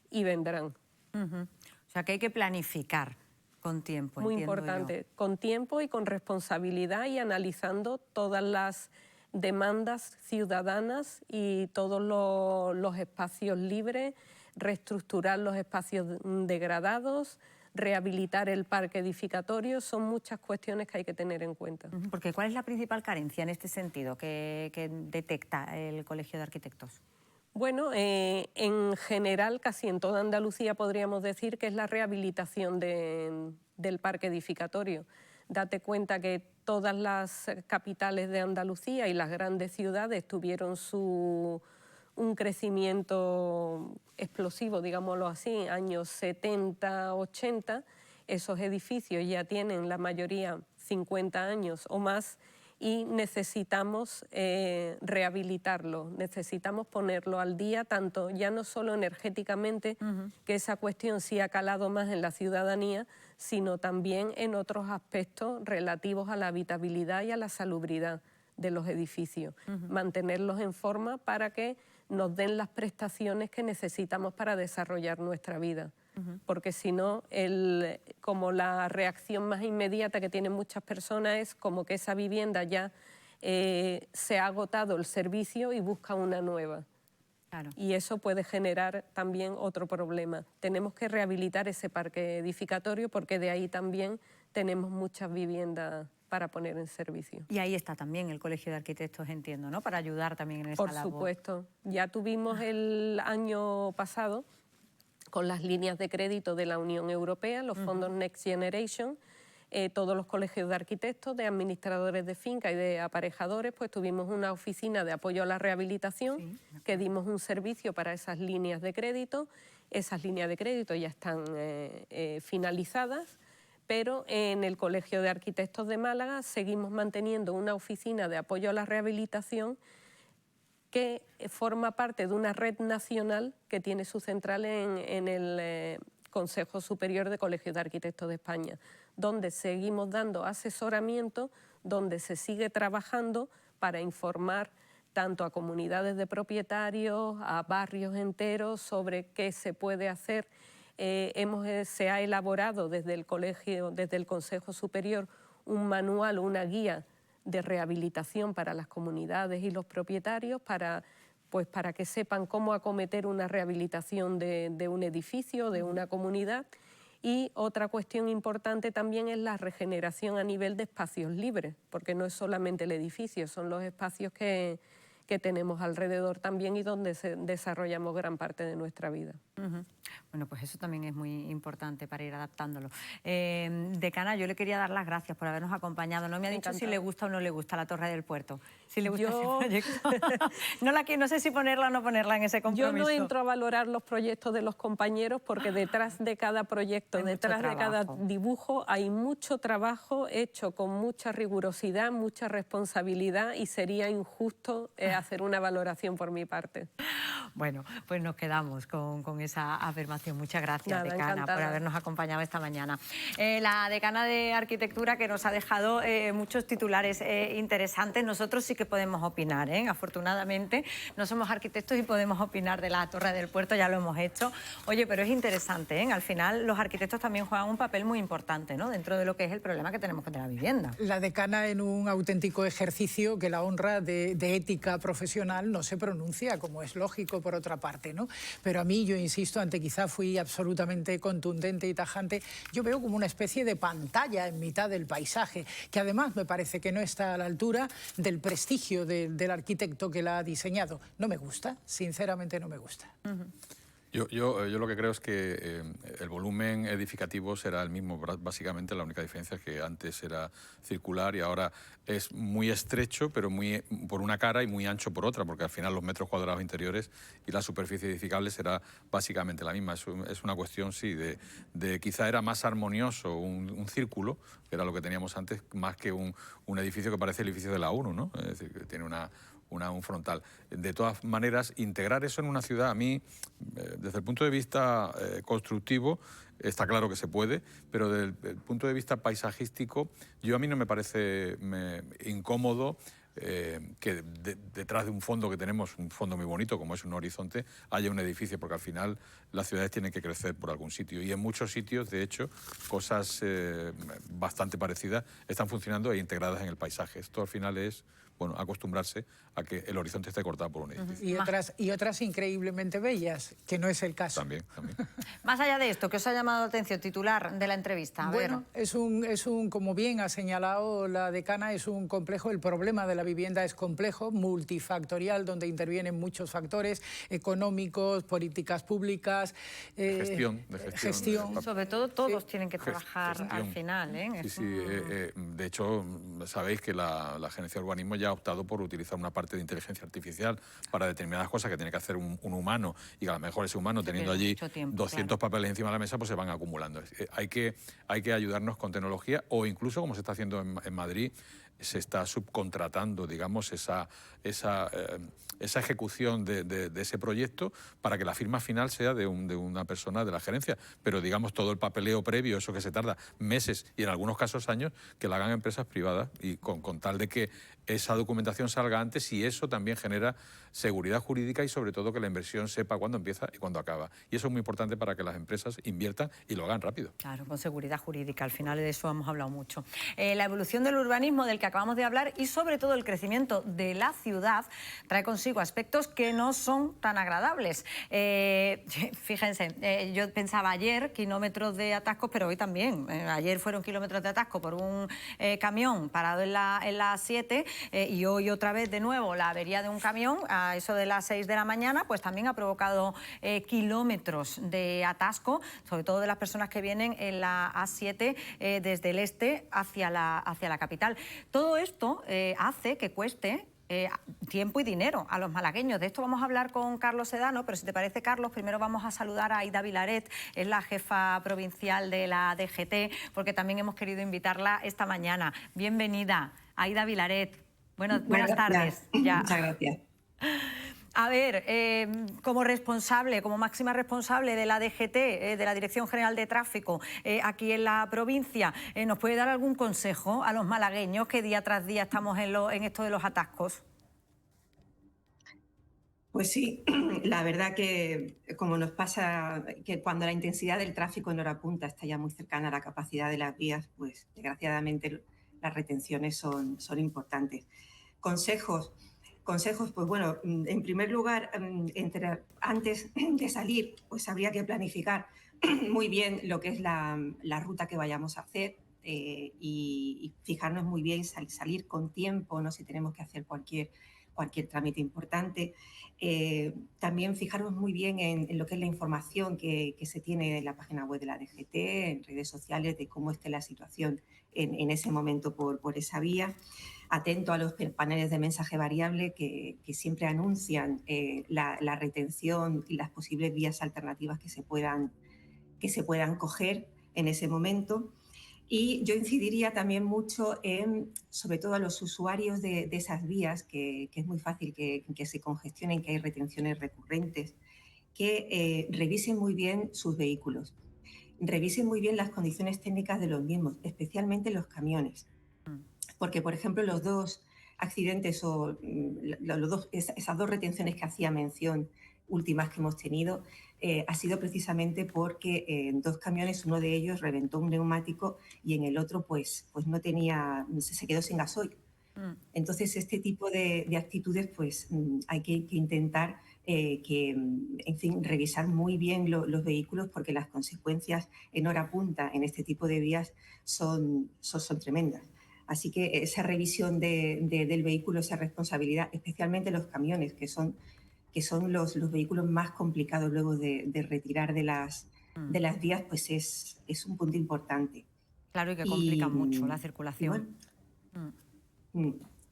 [SPEAKER 16] y vendrán.
[SPEAKER 1] O sea, que hay que planificar con tiempo.
[SPEAKER 16] Muy importante, con tiempo y con responsabilidad y analizando todas las demandas ciudadanas y todos los espacios libres, reestructurar los espacios degradados, rehabilitar el parque edificatorio, son muchas cuestiones que hay que tener en cuenta.
[SPEAKER 1] Porque ¿cuál es la principal carencia en este sentido que detecta el Colegio de Arquitectos?
[SPEAKER 16] Bueno, en general, casi en toda Andalucía podríamos decir que es la rehabilitación del parque edificatorio. Date cuenta que todas las capitales de Andalucía y las grandes ciudades tuvieron un crecimiento explosivo, digámoslo así, años 70, 80. Esos edificios ya tienen la mayoría 50 años o más y necesitamos rehabilitarlo, necesitamos ponerlo al día, tanto ya no solo energéticamente, que esa cuestión sí ha calado más en la ciudadanía, sino también en otros aspectos relativos a la habitabilidad y a la salubridad de los edificios. Mantenerlos en forma para que nos den las prestaciones que necesitamos para desarrollar nuestra vida. Porque si no, como la reacción más inmediata que tienen muchas personas es como que esa vivienda ya se ha agotado el servicio y busca una nueva. Claro. Y eso puede generar también otro problema. Tenemos que rehabilitar ese parque edificatorio porque de ahí también tenemos muchas viviendas para poner en servicio.
[SPEAKER 1] Y ahí está también el Colegio de Arquitectos, entiendo, ¿no? Para ayudar también en esa labor.
[SPEAKER 16] Por supuesto. Ya tuvimos el año pasado, con las líneas de crédito de la Unión Europea, los fondos Next Generation, todos los colegios de arquitectos, de administradores de finca y de aparejadores, pues tuvimos una oficina de apoyo a la rehabilitación, que dimos un servicio para esas líneas de crédito. Esas líneas de crédito ya están finalizadas, pero en el Colegio de Arquitectos de Málaga seguimos manteniendo una oficina de apoyo a la rehabilitación que forma parte de una red nacional que tiene su central en el Consejo Superior de Colegios de Arquitectos de España, donde seguimos dando asesoramiento, donde se sigue trabajando para informar tanto a comunidades de propietarios, a barrios enteros sobre qué se puede hacer. Se ha elaborado desde el colegio, desde el Consejo Superior, un manual, una guía de rehabilitación para las comunidades y los propietarios para que sepan cómo acometer una rehabilitación de un edificio, de una comunidad. Y otra cuestión importante también es la regeneración a nivel de espacios libres, porque no es solamente el edificio, son los espacios que tenemos alrededor también y donde desarrollamos gran parte de nuestra vida.
[SPEAKER 1] Bueno, pues eso también es muy importante para ir adaptándolo. Decana, yo le quería dar las gracias por habernos acompañado. No me ha dicho si le gusta o no le gusta la Torre del Puerto. Si le gusta ese proyecto. No sé si ponerla o no ponerla en ese compromiso.
[SPEAKER 16] Yo no entro a valorar los proyectos de los compañeros porque detrás de cada proyecto, detrás de cada dibujo hay mucho trabajo hecho con mucha rigurosidad, mucha responsabilidad y sería injusto hacer una valoración por mi parte.
[SPEAKER 1] Bueno, pues nos quedamos con esa afirmación. Muchas gracias,
[SPEAKER 16] Nada,
[SPEAKER 1] decana,
[SPEAKER 16] encantada.
[SPEAKER 1] por habernos acompañado esta mañana. La decana de Arquitectura, que nos ha dejado muchos titulares interesantes. Nosotros sí que podemos opinar, ¿eh? Afortunadamente no somos arquitectos y podemos opinar de la Torre del Puerto, ya lo hemos hecho. Oye, pero es interesante, ¿eh? Al final los arquitectos también juegan un papel muy importante, ¿no?, dentro de lo que es el problema que tenemos con la vivienda.
[SPEAKER 3] La decana, en un auténtico ejercicio que la honra de ética profesional, no se pronuncia, como es lógico por otra parte, ¿no? Pero a mí, yo insisto, ante quizá fui absolutamente contundente y tajante, yo veo como una especie de pantalla en mitad del paisaje, que además me parece que no está a la altura del prestigio del arquitecto que la ha diseñado. No me gusta, sinceramente no me gusta.
[SPEAKER 2] Yo lo que creo es que el volumen edificativo será el mismo. Básicamente la única diferencia es que antes era circular y ahora es muy estrecho, pero muy por una cara y muy ancho por otra, porque al final los metros cuadrados interiores y la superficie edificable será básicamente la misma. Es una cuestión, sí, de quizá era más armonioso un círculo, que era lo que teníamos antes, más que un edificio que parece el edificio de la ONU, ¿no? Es decir, que tiene un frontal. De todas maneras, integrar eso en una ciudad, a mí, desde el punto de vista constructivo, está claro que se puede, pero desde el punto de vista paisajístico, a mí no me parece incómodo que detrás de un fondo que tenemos, un fondo muy bonito como es un horizonte, haya un edificio, porque al final las ciudades tienen que crecer por algún sitio. Y en muchos sitios, de hecho, cosas bastante parecidas están funcionando e integradas en el paisaje. Esto al final es, bueno, acostumbrarse a que el horizonte esté cortado por un edificio.
[SPEAKER 3] Y otras increíblemente bellas, que no es el caso.
[SPEAKER 2] También.
[SPEAKER 1] Más allá de esto, ¿qué os ha llamado la atención? Titular de la entrevista.
[SPEAKER 3] Bueno, es un, como bien ha señalado la decana, es un complejo, el problema de la vivienda es complejo, multifactorial, donde intervienen muchos factores económicos, políticas públicas,
[SPEAKER 2] gestión.
[SPEAKER 1] Sobre todo todos tienen que trabajar al final, ¿eh?
[SPEAKER 2] Sí, de hecho, sabéis que la Agencia de Urbanismo ya ha optado por utilizar una parte de inteligencia artificial para determinadas cosas que tiene que hacer un humano, y que a lo mejor ese humano, teniendo allí 200 papeles encima de la mesa, pues se van acumulando. Hay que ayudarnos con tecnología, o incluso, como se está haciendo en Madrid, se está subcontratando, digamos, esa ejecución de ese proyecto para que la firma final sea de una persona de la gerencia. Pero, digamos, todo el papeleo previo, eso que se tarda meses y en algunos casos años, que lo hagan empresas privadas, y con tal de que esa documentación salga antes, y eso también genera seguridad jurídica y sobre todo que la inversión sepa cuándo empieza y cuándo acaba. Y eso es muy importante para que las empresas inviertan y lo hagan rápido.
[SPEAKER 1] Claro, con seguridad jurídica, al final de eso hemos hablado mucho. La evolución del urbanismo del que acabamos de hablar y sobre todo el crecimiento de la ciudad trae consigo aspectos que no son tan agradables. Fíjense, yo pensaba ayer kilómetros de atascos, pero hoy también. Ayer fueron kilómetros de atasco por un camión parado en la 7 y hoy otra vez de nuevo la avería de un camión a eso de las 6 de la mañana, pues también ha provocado kilómetros de atasco, sobre todo de las personas que vienen en la A7 desde el este hacia la capital. Todo esto hace que cueste tiempo y dinero a los malagueños. De esto vamos a hablar con Carlos Sedano, pero si te parece, Carlos, primero vamos a saludar a Aida Vilaret, es la jefa provincial de la DGT, porque también hemos querido invitarla esta mañana. Bienvenida, Aida Vilaret. Buenas tardes.
[SPEAKER 17] Muchas gracias.
[SPEAKER 1] A ver, como responsable, como máxima responsable de la DGT, de la Dirección General de Tráfico, aquí en la provincia, ¿nos puede dar algún consejo a los malagueños que día tras día estamos en esto de los atascos?
[SPEAKER 17] Pues sí, la verdad que como nos pasa que cuando la intensidad del tráfico en hora punta está ya muy cercana a la capacidad de las vías, pues desgraciadamente las retenciones son importantes. Consejos, pues bueno, en primer lugar, antes de salir, pues habría que planificar muy bien lo que es la ruta que vayamos a hacer y fijarnos muy bien, salir con tiempo, ¿no? Si tenemos que hacer cualquier trámite importante. También fijarnos muy bien en lo que es la información que se tiene en la página web de la DGT, en redes sociales, de cómo esté la situación en ese momento por esa vía. Atento a los paneles de mensaje variable que siempre anuncian la retención y las posibles vías alternativas que se puedan coger en ese momento. Y yo incidiría también mucho en, sobre todo a los usuarios de esas vías, que es muy fácil que se congestionen, que hay retenciones recurrentes, que revisen muy bien sus vehículos, revisen muy bien las condiciones técnicas de los mismos, especialmente los camiones. Porque, por ejemplo, los dos accidentes o esas dos retenciones que hacía mención últimas que hemos tenido, ha sido precisamente porque en dos camiones, uno de ellos reventó un neumático y en el otro pues no tenía, se quedó sin gasoil. Entonces, este tipo de actitudes pues hay que intentar en fin, revisar muy bien los vehículos, porque las consecuencias en hora punta en este tipo de vías son tremendas. Así que esa revisión del vehículo, esa responsabilidad, especialmente los camiones, que son los vehículos más complicados luego de retirar de las vías, pues es un punto importante.
[SPEAKER 1] Claro, y que complica mucho la circulación.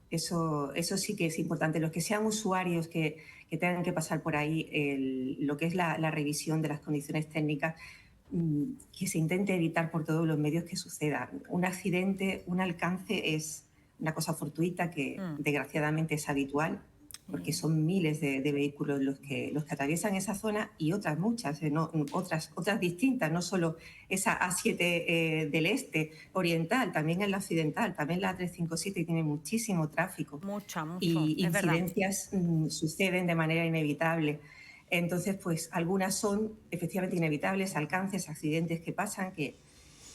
[SPEAKER 17] Eso sí que es importante. Los que sean usuarios que tengan que pasar por ahí, lo que es la revisión de las condiciones técnicas, que se intente evitar por todos los medios que suceda. Un accidente, un alcance es una cosa fortuita que desgraciadamente es habitual, porque son miles de vehículos los que atraviesan esa zona y otras muchas, otras distintas, no solo esa A7 del este oriental, también en la occidental, también la A357 tiene muchísimo tráfico. Y incidencias suceden de manera inevitable. Entonces, pues algunas son efectivamente inevitables, alcances, accidentes que pasan,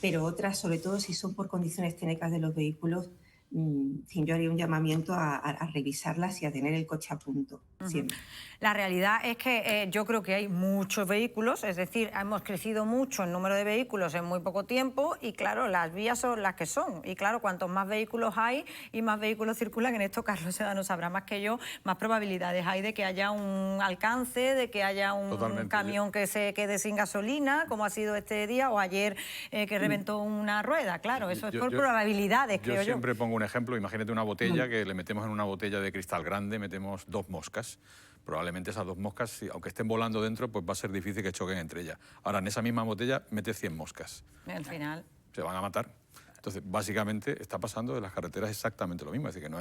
[SPEAKER 17] pero otras, sobre todo si son por condiciones técnicas de los vehículos, yo haría un llamamiento a revisarlas y a tener el coche a punto, siempre.
[SPEAKER 1] La realidad es que yo creo que hay muchos vehículos, es decir, hemos crecido mucho en número de vehículos en muy poco tiempo y claro, las vías son las que son. Y claro, cuantos más vehículos hay y más vehículos circulan, en esto Carlos Sedano sabrá más que yo, más probabilidades hay de que haya un alcance, de que haya un camión que se quede sin gasolina, como ha sido este día, o ayer que reventó una rueda. Claro, eso es por probabilidades, creo yo.
[SPEAKER 2] Yo siempre pongo un ejemplo, imagínate una botella que le metemos en una botella de cristal grande, metemos 2 moscas. Probablemente esas 2 moscas, aunque estén volando dentro, pues va a ser difícil que choquen entre ellas. Ahora, en esa misma botella metes 100 moscas.
[SPEAKER 1] Al final.
[SPEAKER 2] Se van a matar. Entonces, básicamente, está pasando en las carreteras exactamente lo mismo. Es decir, que no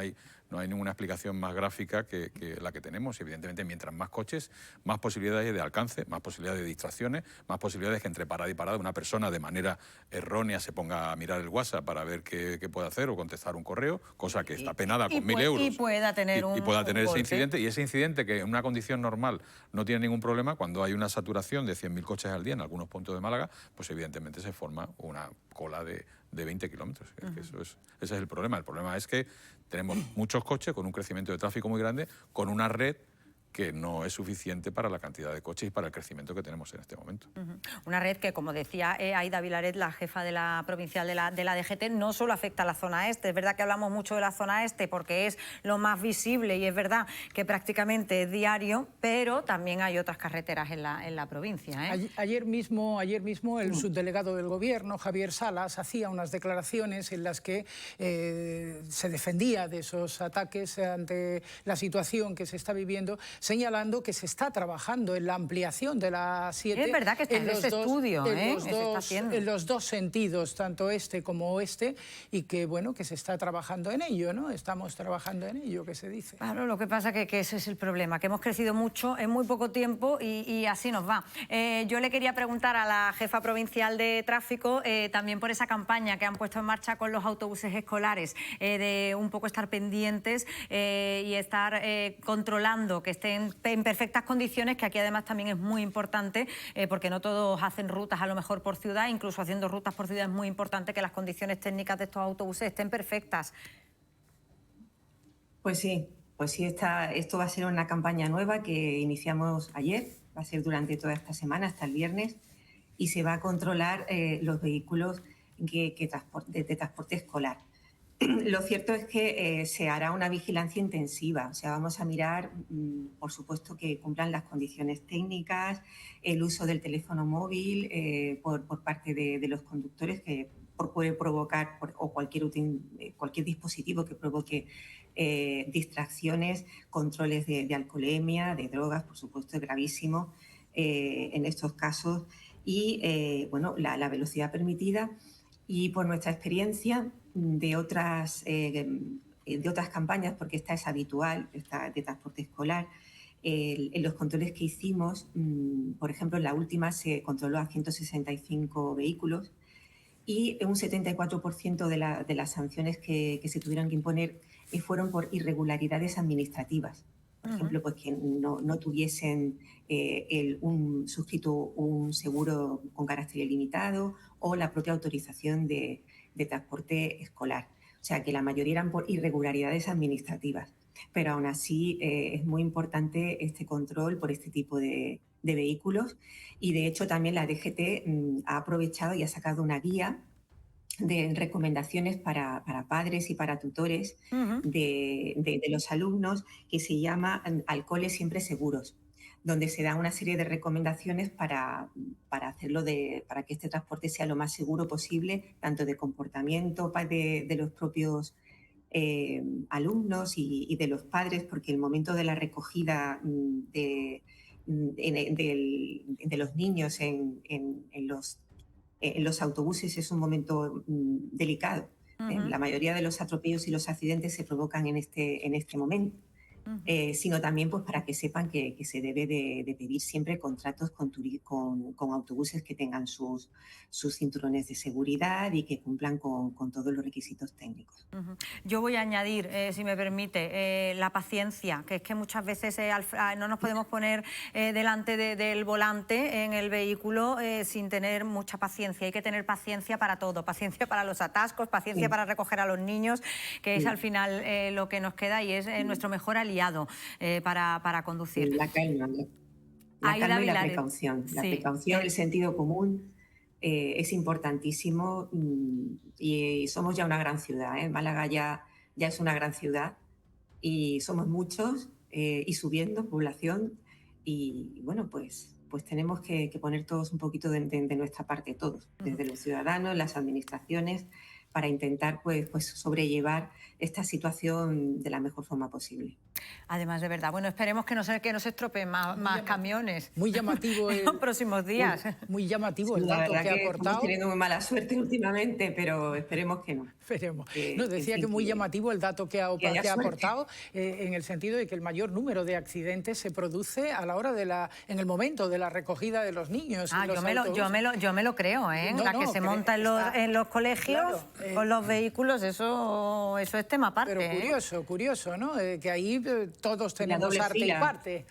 [SPEAKER 2] hay ninguna explicación más gráfica que la que tenemos. Y, evidentemente, mientras más coches, más posibilidades de alcance, más posibilidades de distracciones, más posibilidades que entre parada y parada una persona de manera errónea se ponga a mirar el WhatsApp para ver qué puede hacer o contestar un correo, cosa que está penada con 1.000 euros.
[SPEAKER 1] Y pueda tener
[SPEAKER 2] ese incidente. Y ese incidente, que en una condición normal no tiene ningún problema, cuando hay una saturación de 100.000 coches al día en algunos puntos de Málaga, pues evidentemente se forma una cola de 20 kilómetros. Ese es el problema. El problema es que tenemos muchos coches con un crecimiento de tráfico muy grande, con una red que no es suficiente para la cantidad de coches y para el crecimiento que tenemos en este momento.
[SPEAKER 1] Una red que, como decía Aida Vilaret, la jefa de la provincial de la DGT, no solo afecta a la zona este. Es verdad que hablamos mucho de la zona este porque es lo más visible y es verdad que prácticamente es diario, pero también hay otras carreteras en la provincia.
[SPEAKER 3] Ayer mismo el subdelegado del Gobierno, Javier Salas, hacía unas declaraciones en las que se defendía de esos ataques ante la situación que se está viviendo, señalando que se está trabajando en la ampliación de la A7.
[SPEAKER 1] Es verdad que está en ese estudio,
[SPEAKER 3] en los dos sentidos, tanto este como oeste, y que, bueno, que se está trabajando en ello, ¿no? Estamos trabajando en ello, que se dice.
[SPEAKER 1] Claro, lo que pasa que ese es el problema, que hemos crecido mucho en muy poco tiempo y así nos va. Yo le quería preguntar a la jefa provincial de tráfico, también por esa campaña que han puesto en marcha con los autobuses escolares, de un poco estar pendientes y estar controlando que estén en perfectas condiciones, que aquí además también es muy importante, porque no todos hacen rutas a lo mejor por ciudad, incluso haciendo rutas por ciudad es muy importante que las condiciones técnicas de estos autobuses estén perfectas.
[SPEAKER 17] Pues sí, esto va a ser una campaña nueva que iniciamos ayer, va a ser durante toda esta semana, hasta el viernes, y se va a controlar los vehículos de transporte escolar. Lo cierto es que se hará una vigilancia intensiva, o sea, vamos a mirar, por supuesto, que cumplan las condiciones técnicas, el uso del teléfono móvil por parte de los conductores, que puede provocar, o cualquier dispositivo que provoque distracciones, controles de alcoholemia, de drogas, por supuesto, es gravísimo en estos casos, y bueno, la velocidad permitida. Y por nuestra experiencia de otras campañas, porque esta es habitual, esta de transporte escolar, en los controles que hicimos, por ejemplo, en la última se controló a 165 vehículos y un 74% de las sanciones que se tuvieron que imponer fueron por irregularidades administrativas. Por ejemplo, pues que no tuviesen suscrito un seguro con carácter ilimitado o la propia autorización de transporte escolar. O sea, que la mayoría eran por irregularidades administrativas. Pero aún así es muy importante este control por este tipo de vehículos. Y de hecho también la DGT ha aprovechado y ha sacado una guía de recomendaciones para padres y para tutores de los alumnos que se llama Al cole siempre seguros, donde se da una serie de recomendaciones para que este transporte sea lo más seguro posible, tanto de comportamiento de los propios alumnos y de los padres, porque el momento de la recogida de los niños en los autobuses es un momento delicado. La mayoría de los atropellos y los accidentes se provocan en este momento. Sino también pues, para que sepan que se debe de pedir siempre contratos con autobuses que tengan sus cinturones de seguridad y que cumplan con todos los requisitos técnicos.
[SPEAKER 1] Yo voy a añadir, si me permite, la paciencia, que es que muchas veces no nos podemos poner delante del volante en el vehículo sin tener mucha paciencia. Hay que tener paciencia para todo, paciencia para los atascos, paciencia para recoger a los niños, que es al final lo que nos queda y es nuestro mejor aliado para conducir.
[SPEAKER 17] La calma y la precaución. La precaución, el sentido común es importantísimo y somos ya una gran ciudad. Málaga ya es una gran ciudad y somos muchos y subiendo población y bueno, pues tenemos que poner todos un poquito de nuestra parte, todos, desde los ciudadanos, las administraciones, para intentar pues sobrellevar esta situación de la mejor forma posible.
[SPEAKER 1] Además, de verdad, bueno, esperemos que no se estropeen más camiones.
[SPEAKER 3] Muy llamativo
[SPEAKER 1] en los próximos días.
[SPEAKER 3] Muy llamativo el dato que ha aportado.
[SPEAKER 17] Estamos teniendo muy mala suerte últimamente, pero esperemos que no.
[SPEAKER 3] Esperemos. Decía que muy llamativo el dato que ha aportado, en el sentido de que el mayor número de accidentes se produce a la hora en el momento de la recogida de los niños.
[SPEAKER 1] Yo me lo creo, ¿eh? Que se monta en los colegios con los vehículos, eso es tema aparte.
[SPEAKER 3] Pero curioso, ¿no? Que ahí todos tenemos arte y parte.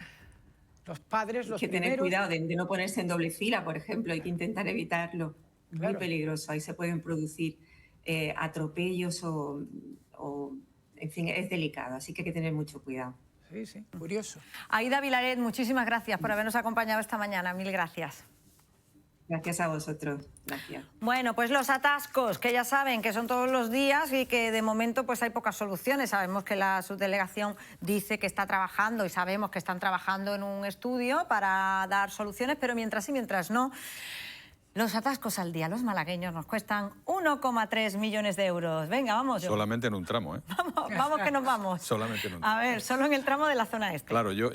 [SPEAKER 3] Los padres, los primeros...
[SPEAKER 17] Hay que tener cuidado de no ponerse en doble fila, por ejemplo, hay que intentar evitarlo. Muy peligroso, ahí se pueden producir atropellos o, en fin, es delicado, así que hay que tener mucho cuidado.
[SPEAKER 3] Sí, curioso.
[SPEAKER 1] Aída Vilaret, muchísimas gracias por habernos acompañado esta mañana, mil gracias.
[SPEAKER 17] Gracias a vosotros, gracias.
[SPEAKER 1] Bueno, pues los atascos, que ya saben que son todos los días y que de momento pues hay pocas soluciones. Sabemos que la subdelegación dice que está trabajando y sabemos que están trabajando en un estudio para dar soluciones, pero mientras sí, mientras no, los atascos al día, los malagueños, nos cuestan 1,3 millones de euros. Venga, vamos.
[SPEAKER 2] Solamente en un tramo, ¿eh?
[SPEAKER 1] Vamos que nos vamos.
[SPEAKER 2] Solamente en un tramo.
[SPEAKER 1] A ver, solo en el tramo de la zona este.
[SPEAKER 2] Claro, yo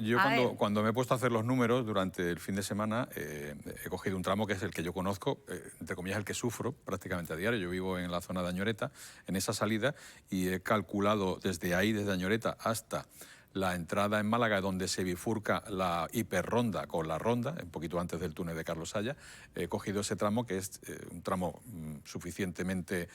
[SPEAKER 2] cuando me he puesto a hacer los números durante el fin de semana, he cogido un tramo que es el que yo conozco, entre comillas, el que sufro prácticamente a diario. Yo vivo en la zona de Añoreta, en esa salida, y he calculado desde Añoreta hasta la entrada en Málaga, donde se bifurca la hiperronda con la ronda, un poquito antes del túnel de Carlos Haya. He cogido ese tramo, que es un tramo suficientemente,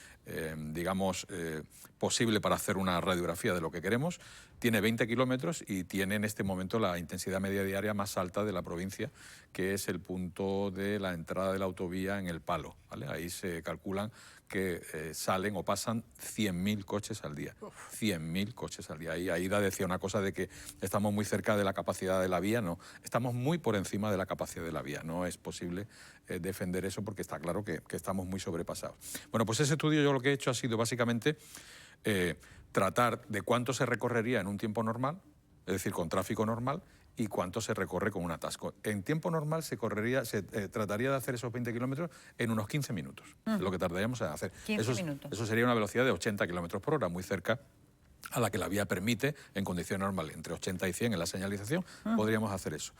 [SPEAKER 2] posible para hacer una radiografía de lo que queremos. Tiene 20 kilómetros y tiene en este momento la intensidad media diaria más alta de la provincia, que es el punto de la entrada de la autovía en El Palo, ¿vale? Ahí se calculan que salen o pasan 100.000 coches al día. 100.000 coches al día. Aída decía una cosa de que estamos muy cerca de la capacidad de la vía. No, estamos muy por encima de la capacidad de la vía. No es posible defender eso porque está claro que estamos muy sobrepasados. Bueno, pues ese estudio yo lo que he hecho ha sido básicamente tratar de cuánto se recorrería en un tiempo normal, es decir, con tráfico normal, y cuánto se recorre con un atasco. En tiempo normal se trataría de hacer esos 20 kilómetros en unos 15 minutos, lo que tardaríamos en hacer.
[SPEAKER 1] 15 minutos.
[SPEAKER 2] Eso sería una velocidad de 80 kilómetros por hora, muy cerca a la que la vía permite en condiciones normales. Entre 80 y 100 en la señalización podríamos hacer eso.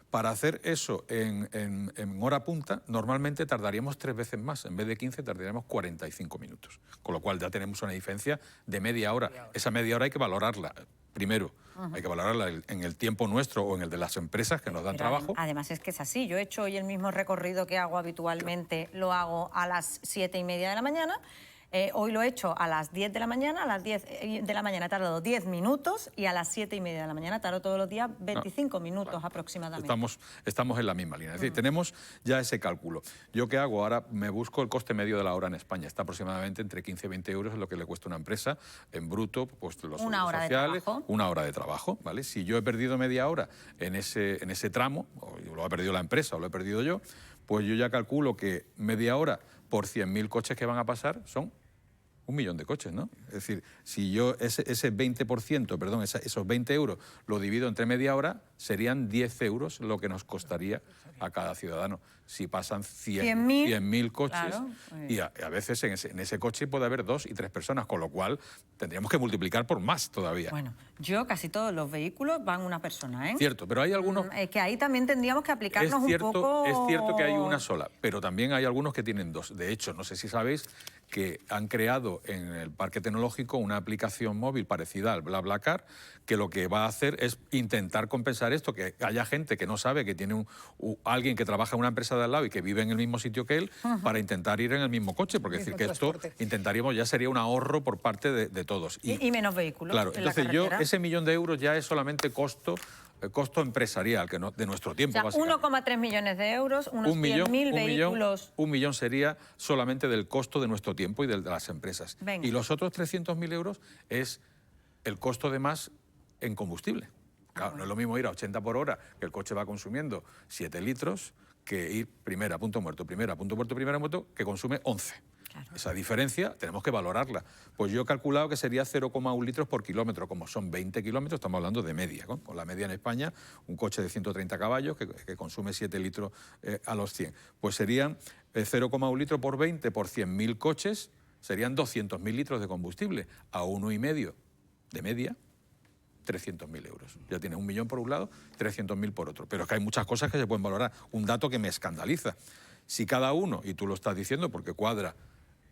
[SPEAKER 2] Para hacer eso en hora punta, normalmente tardaríamos 3 veces más. En vez de 15, tardaríamos 45 minutos. Con lo cual ya tenemos una diferencia de media hora. Esa media hora hay que valorarla. Primero, hay que valorarla en el tiempo nuestro o en el de las empresas que nos dan trabajo.
[SPEAKER 1] Además es que es así. Yo he hecho hoy el mismo recorrido que hago habitualmente, lo hago a las 7:30 de la mañana. Hoy lo he hecho a las 10 de la mañana, a las 10 de la mañana he tardado 10 minutos y a las 7:30 de la mañana tardo todos los días 25 minutos aproximadamente.
[SPEAKER 2] Estamos en la misma línea. Es decir, tenemos ya ese cálculo. ¿Yo qué hago? Ahora me busco el coste medio de la hora en España. Está aproximadamente entre 15 y 20 euros, es lo que le cuesta a una empresa en bruto, pues los
[SPEAKER 1] una hora
[SPEAKER 2] sociales,
[SPEAKER 1] de trabajo.
[SPEAKER 2] una hora de trabajo, ¿vale? Si yo he perdido media hora en ese tramo, o lo ha perdido la empresa o lo he perdido yo, pues yo ya calculo que media hora por 100.000 coches que van a pasar son 1 millón de coches, ¿no? Es decir, si yo ese 20%, perdón, esos 20 euros lo divido entre media hora, serían 10 euros lo que nos costaría a cada ciudadano. Si pasan 100.000 coches, claro, y a veces en ese coche puede haber 2 y 3 personas, con lo cual tendríamos que multiplicar por más todavía.
[SPEAKER 1] Bueno, casi todos los vehículos van una persona, ¿eh?
[SPEAKER 2] Cierto, pero hay algunos...
[SPEAKER 1] que ahí también tendríamos que aplicarnos un poco...
[SPEAKER 2] Es cierto que hay una sola, pero también hay algunos que tienen 2. De hecho, no sé si sabéis que han creado en el parque tecnológico una aplicación móvil parecida al BlaBlaCar, que lo que va a hacer es intentar compensar esto, que haya gente que no sabe que tiene alguien que trabaja en una empresa de al lado y que vive en el mismo sitio que él, para intentar ir en el mismo coche, porque decir que esto intentaríamos, ya sería un ahorro por parte de todos.
[SPEAKER 1] Y menos vehículos.
[SPEAKER 2] Claro, entonces ese 1 millón de euros ya es solamente costo empresarial, que no, de nuestro tiempo,
[SPEAKER 1] o sea, 1,3 millones de euros, unos 100.000 vehículos.
[SPEAKER 2] 1 millón sería solamente del costo de nuestro tiempo y de las empresas.
[SPEAKER 1] Venga.
[SPEAKER 2] Y los otros 300.000 euros es el costo de más en combustible. Claro, no es lo mismo ir a 80 por hora, que el coche va consumiendo 7 litros, que ir primera, punto muerto, primera, que consume 11. Claro. Esa diferencia tenemos que valorarla. Pues yo he calculado que sería 0,1 litros por kilómetro. Como son 20 kilómetros, estamos hablando de media, ¿no? Con la media en España, un coche de 130 caballos que consume 7 litros a los 100. Pues serían 0,1 litro por 20 por 100.000 coches, serían 200.000 litros de combustible. A 1,5 de media, 300.000 euros. Ya tienes 1 millón por un lado, 300.000 por otro. Pero es que hay muchas cosas que se pueden valorar. Un dato que me escandaliza. Si cada uno, y tú lo estás diciendo porque cuadra,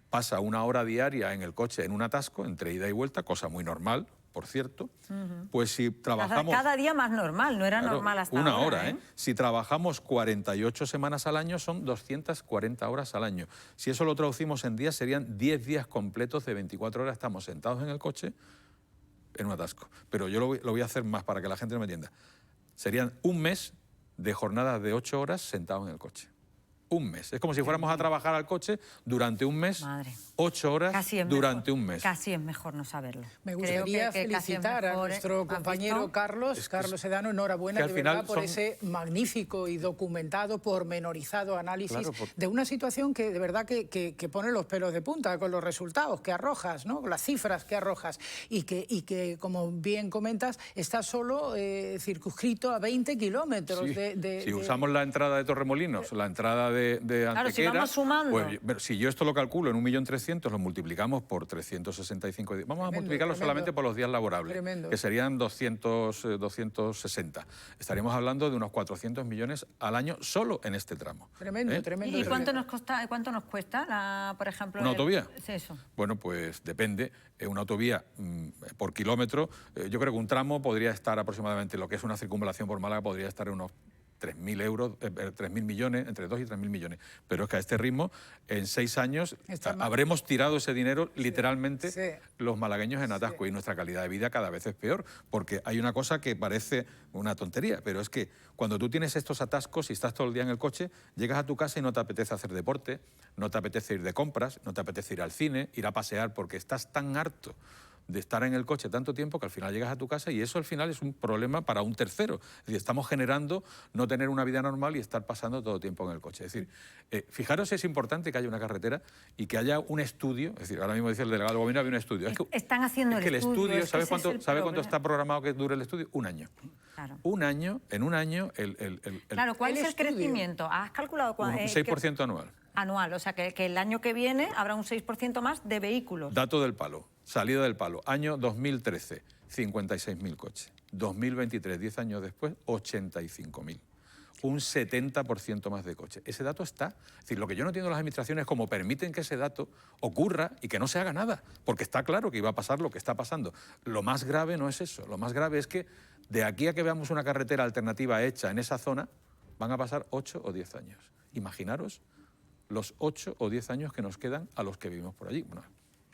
[SPEAKER 2] pasa 1 hora diaria en el coche en un atasco, entre ida y vuelta, cosa muy normal, por cierto, pues si trabajamos...
[SPEAKER 1] Cada día más normal, no era normal hasta ahora.
[SPEAKER 2] Una hora, ¿eh? Si trabajamos 48 semanas al año, son 240 horas al año. Si eso lo traducimos en días, serían 10 días completos de 24 horas, estamos sentados en el coche en un atasco. Pero yo lo voy a hacer más para que la gente no me entienda. Serían 1 mes de jornadas de 8 horas sentados en el coche. 1 mes. Es como si fuéramos a trabajar al coche durante 1 mes, 8 horas durante 1 mes.
[SPEAKER 1] Casi es mejor no saberlo.
[SPEAKER 3] Me gustaría felicitar a nuestro compañero Carlos Sedano. Enhorabuena, de verdad, por ese magnífico y documentado, pormenorizado análisis de una situación que de verdad que pone los pelos de punta con los resultados que arrojas, ¿no? Con las cifras que arrojas y que, como bien comentas, está solo circunscrito a 20 kilómetros
[SPEAKER 2] Si usamos la entrada de Torremolinos, la entrada de Antequera,
[SPEAKER 1] si vamos sumando.
[SPEAKER 2] Pues, si yo esto lo calculo en 1.300.000, lo multiplicamos por 365 días. Vamos a multiplicarlo solamente por los días laborables, que serían 260. Estaríamos hablando de unos 400 millones al año solo en este tramo.
[SPEAKER 3] Tremendo.
[SPEAKER 1] ¿Y cuánto nos cuesta, por ejemplo?
[SPEAKER 2] ¿Una autovía?
[SPEAKER 1] Sí, eso.
[SPEAKER 2] Bueno, pues depende. Una autovía por kilómetro, yo creo que un tramo podría estar aproximadamente, lo que es una circunvalación por Málaga, podría estar en unos 3.000 euros, 3.000 millones, entre 2 y 3.000 millones. Pero es que a este ritmo, en 6 años, habremos tirado ese dinero literalmente los malagueños en atasco y nuestra calidad de vida cada vez es peor. Porque hay una cosa que parece una tontería, pero es que cuando tú tienes estos atascos y estás todo el día en el coche, llegas a tu casa y no te apetece hacer deporte, no te apetece ir de compras, no te apetece ir al cine, ir a pasear, porque estás tan harto de estar en el coche tanto tiempo que al final llegas a tu casa y eso al final es un problema para un tercero. Es decir, estamos generando no tener una vida normal y estar pasando todo el tiempo en el coche. Es decir, fijaros, es importante que haya una carretera y que haya un estudio. Es decir, ahora mismo dice el delegado del gobierno, había un estudio.
[SPEAKER 1] Están haciendo el estudio.
[SPEAKER 2] ¿Sabe cuánto está programado que dure el estudio? 1 año.
[SPEAKER 1] Claro.
[SPEAKER 2] En un año...
[SPEAKER 1] Claro, ¿cuál es el crecimiento? ¿Has calculado cuánto?
[SPEAKER 2] Un 6% anual.
[SPEAKER 1] Anual, o sea que el año que viene habrá un 6% más de vehículos.
[SPEAKER 2] Dato del palo. Salida del palo, año 2013, 56.000 coches. 2023, 10 años después, 85.000. un 70% más de coches. Ese dato está. Es decir, lo que yo no entiendo de las administraciones es cómo permiten que ese dato ocurra y que no se haga nada, porque está claro que iba a pasar lo que está pasando. Lo más grave no es eso, lo más grave es que de aquí a que veamos una carretera alternativa hecha en esa zona, van a pasar 8 o 10 años. Imaginaros los 8 o 10 años que nos quedan a los que vivimos por allí. Bueno,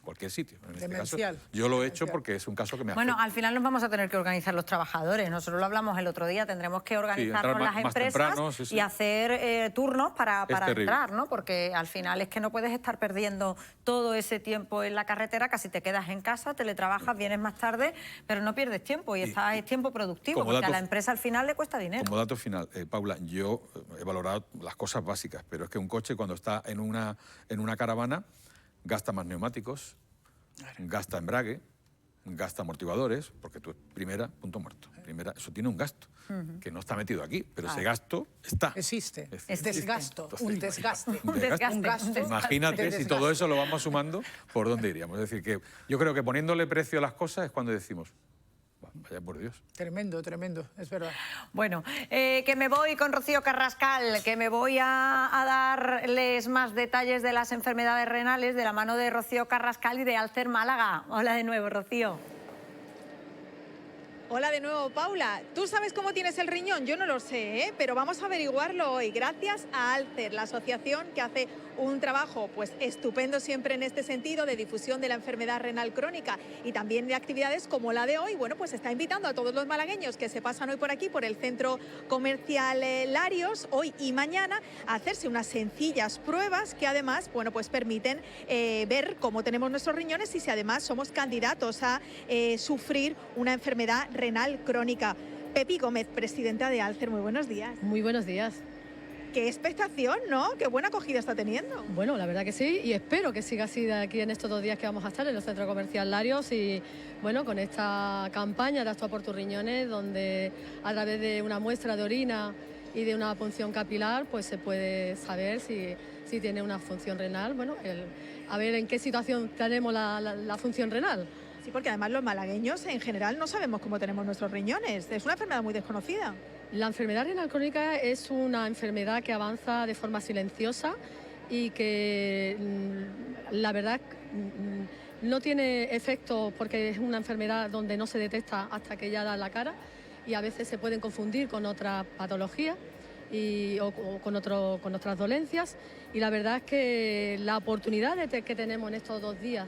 [SPEAKER 2] cualquier sitio. En este caso, yo lo he hecho porque es un caso que me afecta.
[SPEAKER 1] Bueno, al final nos vamos a tener que organizar los trabajadores. Nosotros lo hablamos el otro día, tendremos que organizarnos las empresas y hacer turnos para entrar, ¿no? Porque al final es que no puedes estar perdiendo todo ese tiempo en la carretera, casi te quedas en casa, teletrabajas, vienes más tarde, pero no pierdes tiempo y es tiempo productivo, porque a la empresa al final le cuesta dinero.
[SPEAKER 2] Como dato final, Paula, yo he valorado las cosas básicas, pero es que un coche cuando está en una caravana gasta más neumáticos, gasta embrague, gasta amortiguadores, porque tú primera, punto muerto. Primera, eso tiene un gasto, que no está metido aquí, pero ese gasto está.
[SPEAKER 3] Existe. Es desgasto, un desgaste.
[SPEAKER 2] Un gasto. Imagínate si todo eso lo vamos sumando, ¿por dónde iríamos? Es decir, que yo creo que poniéndole precio a las cosas es cuando decimos, vaya por Dios.
[SPEAKER 3] Tremendo, tremendo, es verdad.
[SPEAKER 1] Bueno, que me voy con Rocío Carrascal, que me voy a darles más detalles de las enfermedades renales de la mano de Rocío Carrascal y de Alcer Málaga. Hola de nuevo, Rocío.
[SPEAKER 7] Hola de nuevo, Paula. ¿Tú sabes cómo tienes el riñón? Yo no lo sé, pero vamos a averiguarlo hoy gracias a Alcer, la asociación que hace un trabajo pues estupendo siempre en este sentido de difusión de la enfermedad renal crónica y también de actividades como la de hoy. Bueno, pues está invitando a todos los malagueños que se pasan hoy por aquí, por el centro comercial Larios, hoy y mañana, a hacerse unas sencillas pruebas que además, bueno, pues permiten ver cómo tenemos nuestros riñones y si además somos candidatos a sufrir una enfermedad renal crónica. Pepi Gómez, presidenta de Alcer, muy buenos días.
[SPEAKER 18] Muy buenos días.
[SPEAKER 7] Qué expectación, ¿no? Qué buena acogida está teniendo.
[SPEAKER 18] Bueno, la verdad que sí, y espero que siga así de aquí en estos 2 días que vamos a estar en el Centro Comercial Larios y, bueno, con esta campaña de Actúa por tus riñones, donde a través de una muestra de orina y de una punción capilar, pues se puede saber si tiene una función renal, bueno, a ver en qué situación tenemos la función renal.
[SPEAKER 7] Sí, porque además los malagueños en general no sabemos cómo tenemos nuestros riñones, es una enfermedad muy desconocida.
[SPEAKER 18] La enfermedad renal crónica es una enfermedad que avanza de forma silenciosa y que la verdad no tiene efecto porque es una enfermedad donde no se detecta hasta que ya da la cara y a veces se pueden confundir con otra patología o con otras dolencias, y la verdad es que la oportunidad que tenemos en estos 2 días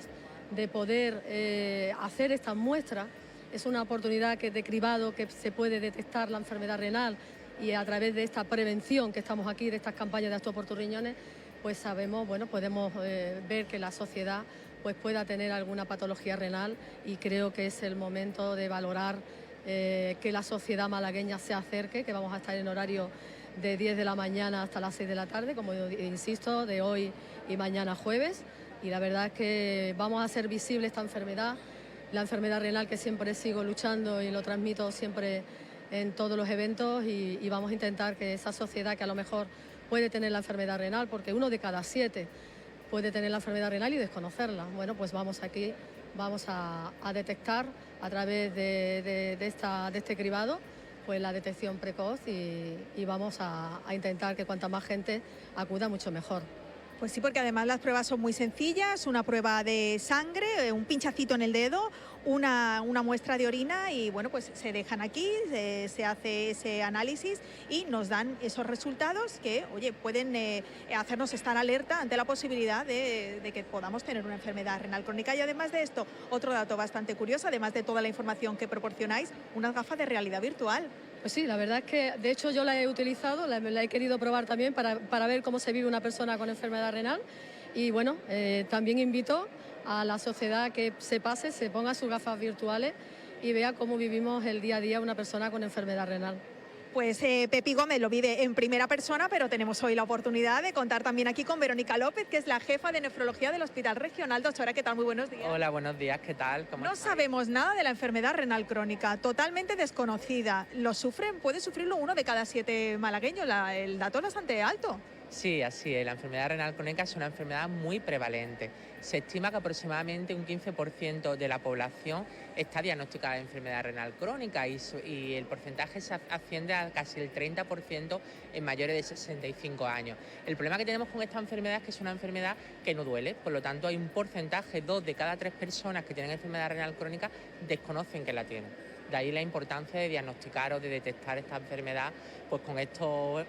[SPEAKER 18] de poder hacer estas muestras es una oportunidad de cribado que se puede detectar la enfermedad renal, y a través de esta prevención que estamos aquí, de estas campañas de Actúa por tus riñones, pues sabemos, bueno, podemos ver que la sociedad pues pueda tener alguna patología renal, y creo que es el momento de valorar que la sociedad malagueña se acerque, que vamos a estar en horario de 10 de la mañana hasta las 6 de la tarde, como insisto, de hoy y mañana jueves, y la verdad es que vamos a hacer visible esta enfermedad, la enfermedad renal, que siempre sigo luchando y lo transmito siempre en todos los eventos, y vamos a intentar que esa sociedad que a lo mejor puede tener la enfermedad renal, porque 1 de cada 7 puede tener la enfermedad renal y desconocerla, bueno, pues vamos a detectar a través de este cribado pues la detección precoz, y vamos a intentar que cuanta más gente acuda, mucho mejor.
[SPEAKER 7] Pues sí, porque además las pruebas son muy sencillas, una prueba de sangre, un pinchacito en el dedo, una muestra de orina, y bueno, pues se dejan aquí, se hace ese análisis y nos dan esos resultados que, oye, pueden hacernos estar alerta ante la posibilidad de que podamos tener una enfermedad renal crónica. Y además de esto, otro dato bastante curioso, además de toda la información que proporcionáis, unas gafas de realidad virtual.
[SPEAKER 18] Pues sí, la verdad es que de hecho yo la he utilizado, la he querido probar también para ver cómo se vive una persona con enfermedad renal, y bueno, también invito a la sociedad que se ponga sus gafas virtuales y vea cómo vivimos el día a día una persona con enfermedad renal.
[SPEAKER 7] Pues Pepi Gómez lo vive en primera persona, pero tenemos hoy la oportunidad de contar también aquí con Verónica López, que es la jefa de nefrología del Hospital Regional. Doctora, ¿qué tal? Muy buenos días.
[SPEAKER 19] Hola, buenos días, ¿qué tal?
[SPEAKER 7] No sabemos nada de la enfermedad renal crónica, totalmente desconocida. ¿Puede sufrirlo 1 de cada 7 malagueños? El dato es bastante alto.
[SPEAKER 19] Sí, así es. La enfermedad renal crónica es una enfermedad muy prevalente. Se estima que aproximadamente un 15% de la población está diagnosticada de enfermedad renal crónica y el porcentaje se asciende a casi el 30% en mayores de 65 años. El problema que tenemos con esta enfermedad es que es una enfermedad que no duele, por lo tanto hay un porcentaje, 2 de cada 3 personas que tienen enfermedad renal crónica desconocen que la tienen. De ahí la importancia de diagnosticar o de detectar esta enfermedad pues con estos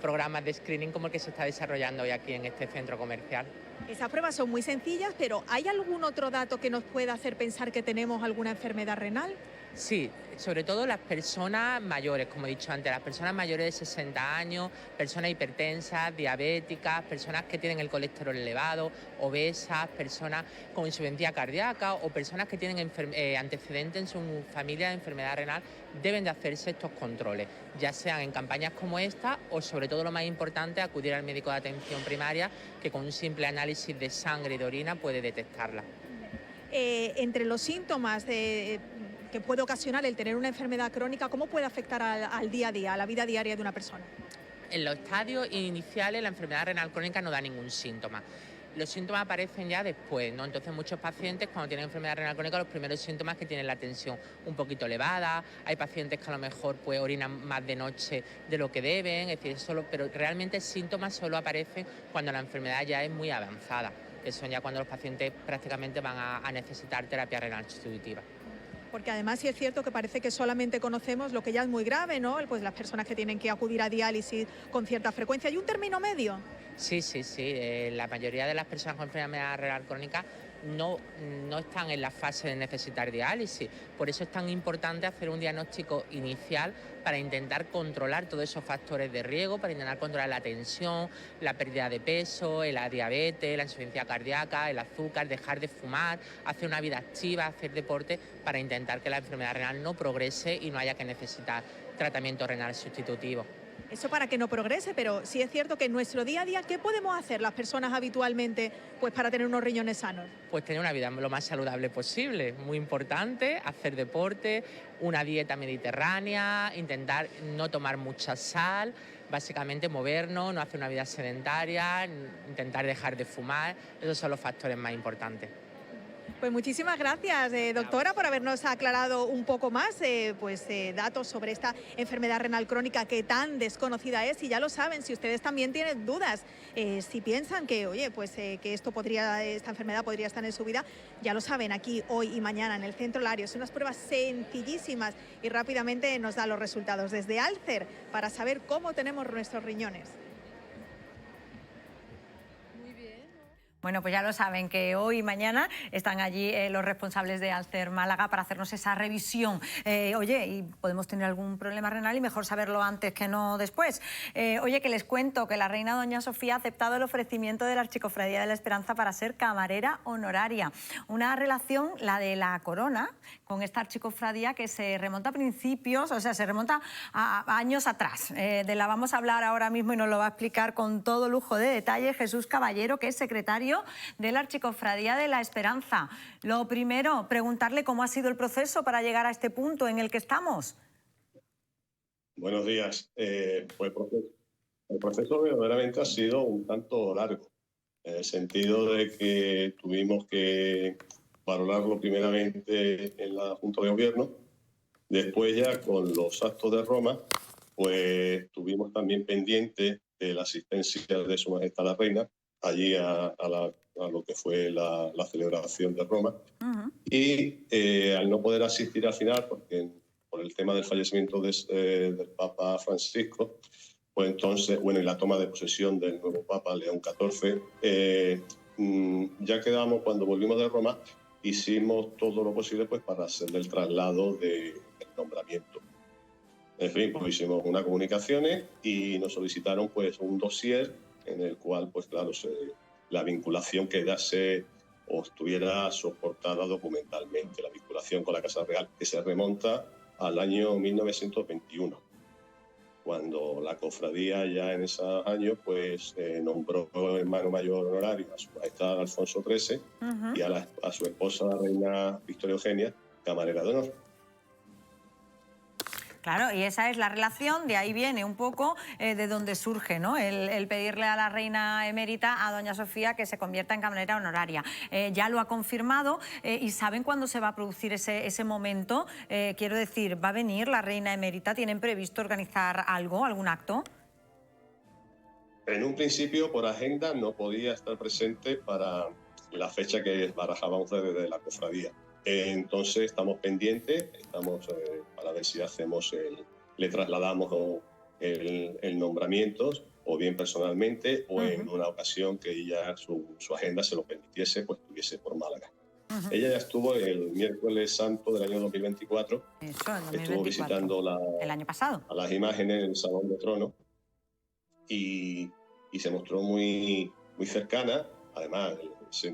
[SPEAKER 19] programas de screening como el que se está desarrollando hoy aquí en este centro comercial.
[SPEAKER 7] Esas pruebas son muy sencillas, pero ¿hay algún otro dato que nos pueda hacer pensar que tenemos alguna enfermedad renal?
[SPEAKER 19] Sí, sobre todo las personas mayores, como he dicho antes, las personas mayores de 60 años, personas hipertensas, diabéticas, personas que tienen el colesterol elevado, obesas, personas con insuficiencia cardíaca o personas que tienen antecedentes en su familia de enfermedad renal, deben de hacerse estos controles, ya sean en campañas como esta o sobre todo lo más importante, acudir al médico de atención primaria que con un simple análisis de sangre y de orina puede detectarla.
[SPEAKER 7] Entre los síntomas que puede ocasionar el tener una enfermedad crónica, ¿cómo puede afectar al día a día, a la vida diaria de una persona?
[SPEAKER 19] En los estadios iniciales la enfermedad renal crónica no da ningún síntoma. Los síntomas aparecen ya después, ¿no? Entonces muchos pacientes cuando tienen enfermedad renal crónica los primeros síntomas que tienen la tensión un poquito elevada, hay pacientes que a lo mejor pues orinan más de noche de lo que deben, es decir, pero realmente síntomas solo aparecen cuando la enfermedad ya es muy avanzada, que son ya cuando los pacientes prácticamente van a necesitar terapia renal sustitutiva.
[SPEAKER 7] Porque además sí es cierto que parece que solamente conocemos lo que ya es muy grave, ¿no? Pues las personas que tienen que acudir a diálisis con cierta frecuencia. ¿Hay un término medio?
[SPEAKER 19] Sí. La mayoría de las personas con enfermedad renal crónica no están en la fase de necesitar diálisis. Por eso es tan importante hacer un diagnóstico inicial para intentar controlar todos esos factores de riesgo, para intentar controlar la tensión, la pérdida de peso, la diabetes, la insuficiencia cardíaca, el azúcar, dejar de fumar, hacer una vida activa, hacer deporte, para intentar que la enfermedad renal no progrese y no haya que necesitar tratamiento renal sustitutivo.
[SPEAKER 7] Eso para que no progrese, pero sí es cierto que en nuestro día a día, ¿qué podemos hacer las personas habitualmente pues, para tener unos riñones sanos?
[SPEAKER 19] Pues tener una vida lo más saludable posible, muy importante, hacer deporte, una dieta mediterránea, intentar no tomar mucha sal, básicamente movernos, no hacer una vida sedentaria, intentar dejar de fumar, esos son los factores más importantes.
[SPEAKER 7] Pues muchísimas gracias, doctora, por habernos aclarado un poco más datos sobre esta enfermedad renal crónica que tan desconocida es. Y ya lo saben, si ustedes también tienen dudas, si piensan que, que esta enfermedad podría estar en su vida, ya lo saben, aquí hoy y mañana en el Centro Lario. Son unas pruebas sencillísimas y rápidamente nos da los resultados desde Alcer para saber cómo tenemos nuestros riñones.
[SPEAKER 1] Bueno, pues ya lo saben, que hoy y mañana están allí los responsables de Alcer Málaga para hacernos esa revisión. Y podemos tener algún problema renal y mejor saberlo antes que no después. Que les cuento que la reina doña Sofía ha aceptado el ofrecimiento de la Archicofradía de la Esperanza para ser camarera honoraria. Una relación, la de la corona, con esta archicofradía que se remonta a principios, se remonta a años atrás. De la vamos a hablar ahora mismo y nos lo va a explicar con todo lujo de detalle Jesús Caballero, que es secretario de la Archicofradía de la Esperanza. Lo primero, preguntarle cómo ha sido el proceso para llegar a este punto en el que estamos.
[SPEAKER 20] Buenos días. Pues el proceso verdaderamente ha sido un tanto largo, en el sentido de que tuvimos que valorarlo primeramente en la Junta de Gobierno, después ya con los actos de Roma, pues tuvimos también pendiente de la asistencia de Su Majestad la Reina, allí a lo que fue la celebración de Roma. Y al no poder asistir al final, porque por el tema del fallecimiento del Papa Francisco, pues entonces, y la toma de posesión del nuevo Papa León XIV, ya quedamos, cuando volvimos de Roma, hicimos todo lo posible pues para hacerle el traslado del nombramiento. En fin, pues hicimos unas comunicaciones y nos solicitaron pues un dossier en el cual, pues claro, la vinculación quedase o estuviera soportada documentalmente, la vinculación con la Casa Real, que se remonta al año 1921, cuando la cofradía ya en esos años pues nombró hermano mayor honorario a Su Majestad Alfonso XIII y a su esposa, la reina Victoria Eugenia, camarera de honor.
[SPEAKER 1] Claro, y esa es la relación, de ahí viene un poco de donde surge, ¿no? El pedirle a la reina emérita, a doña Sofía, que se convierta en camarera honoraria. Ya lo ha confirmado y ¿saben cuándo se va a producir ese momento? Quiero decir, ¿va a venir la reina emérita? ¿Tienen previsto organizar algo, algún acto?
[SPEAKER 20] En un principio, por agenda, no podía estar presente para la fecha que barajábamos desde la cofradía. Entonces estamos pendientes, para ver si le trasladamos el nombramiento, o bien personalmente, o en una ocasión que ella, su agenda se lo permitiese, pues estuviese por Málaga. Ella ya estuvo el miércoles santo del año 2024.
[SPEAKER 1] Eso, el 2024.
[SPEAKER 20] Estuvo visitando
[SPEAKER 1] el año pasado.
[SPEAKER 20] A las imágenes en el Salón de Trono y se mostró muy, muy cercana. Además,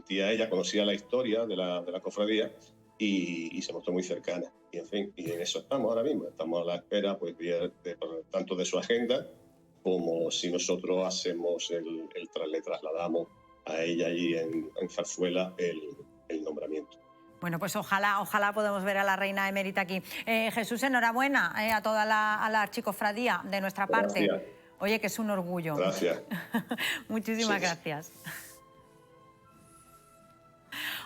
[SPEAKER 20] ella conocía la historia de la cofradía y se mostró muy cercana. Y en fin, y en eso estamos ahora mismo. Estamos a la espera, pues, tanto de su agenda como si nosotros hacemos le trasladamos a ella allí en Zarzuela el nombramiento.
[SPEAKER 1] Bueno, pues ojalá podamos ver a la reina emérita aquí. Jesús, enhorabuena a toda la archicofradía de nuestra parte.
[SPEAKER 20] Gracias.
[SPEAKER 1] Oye, que es un orgullo.
[SPEAKER 20] Gracias.
[SPEAKER 1] Muchísimas gracias.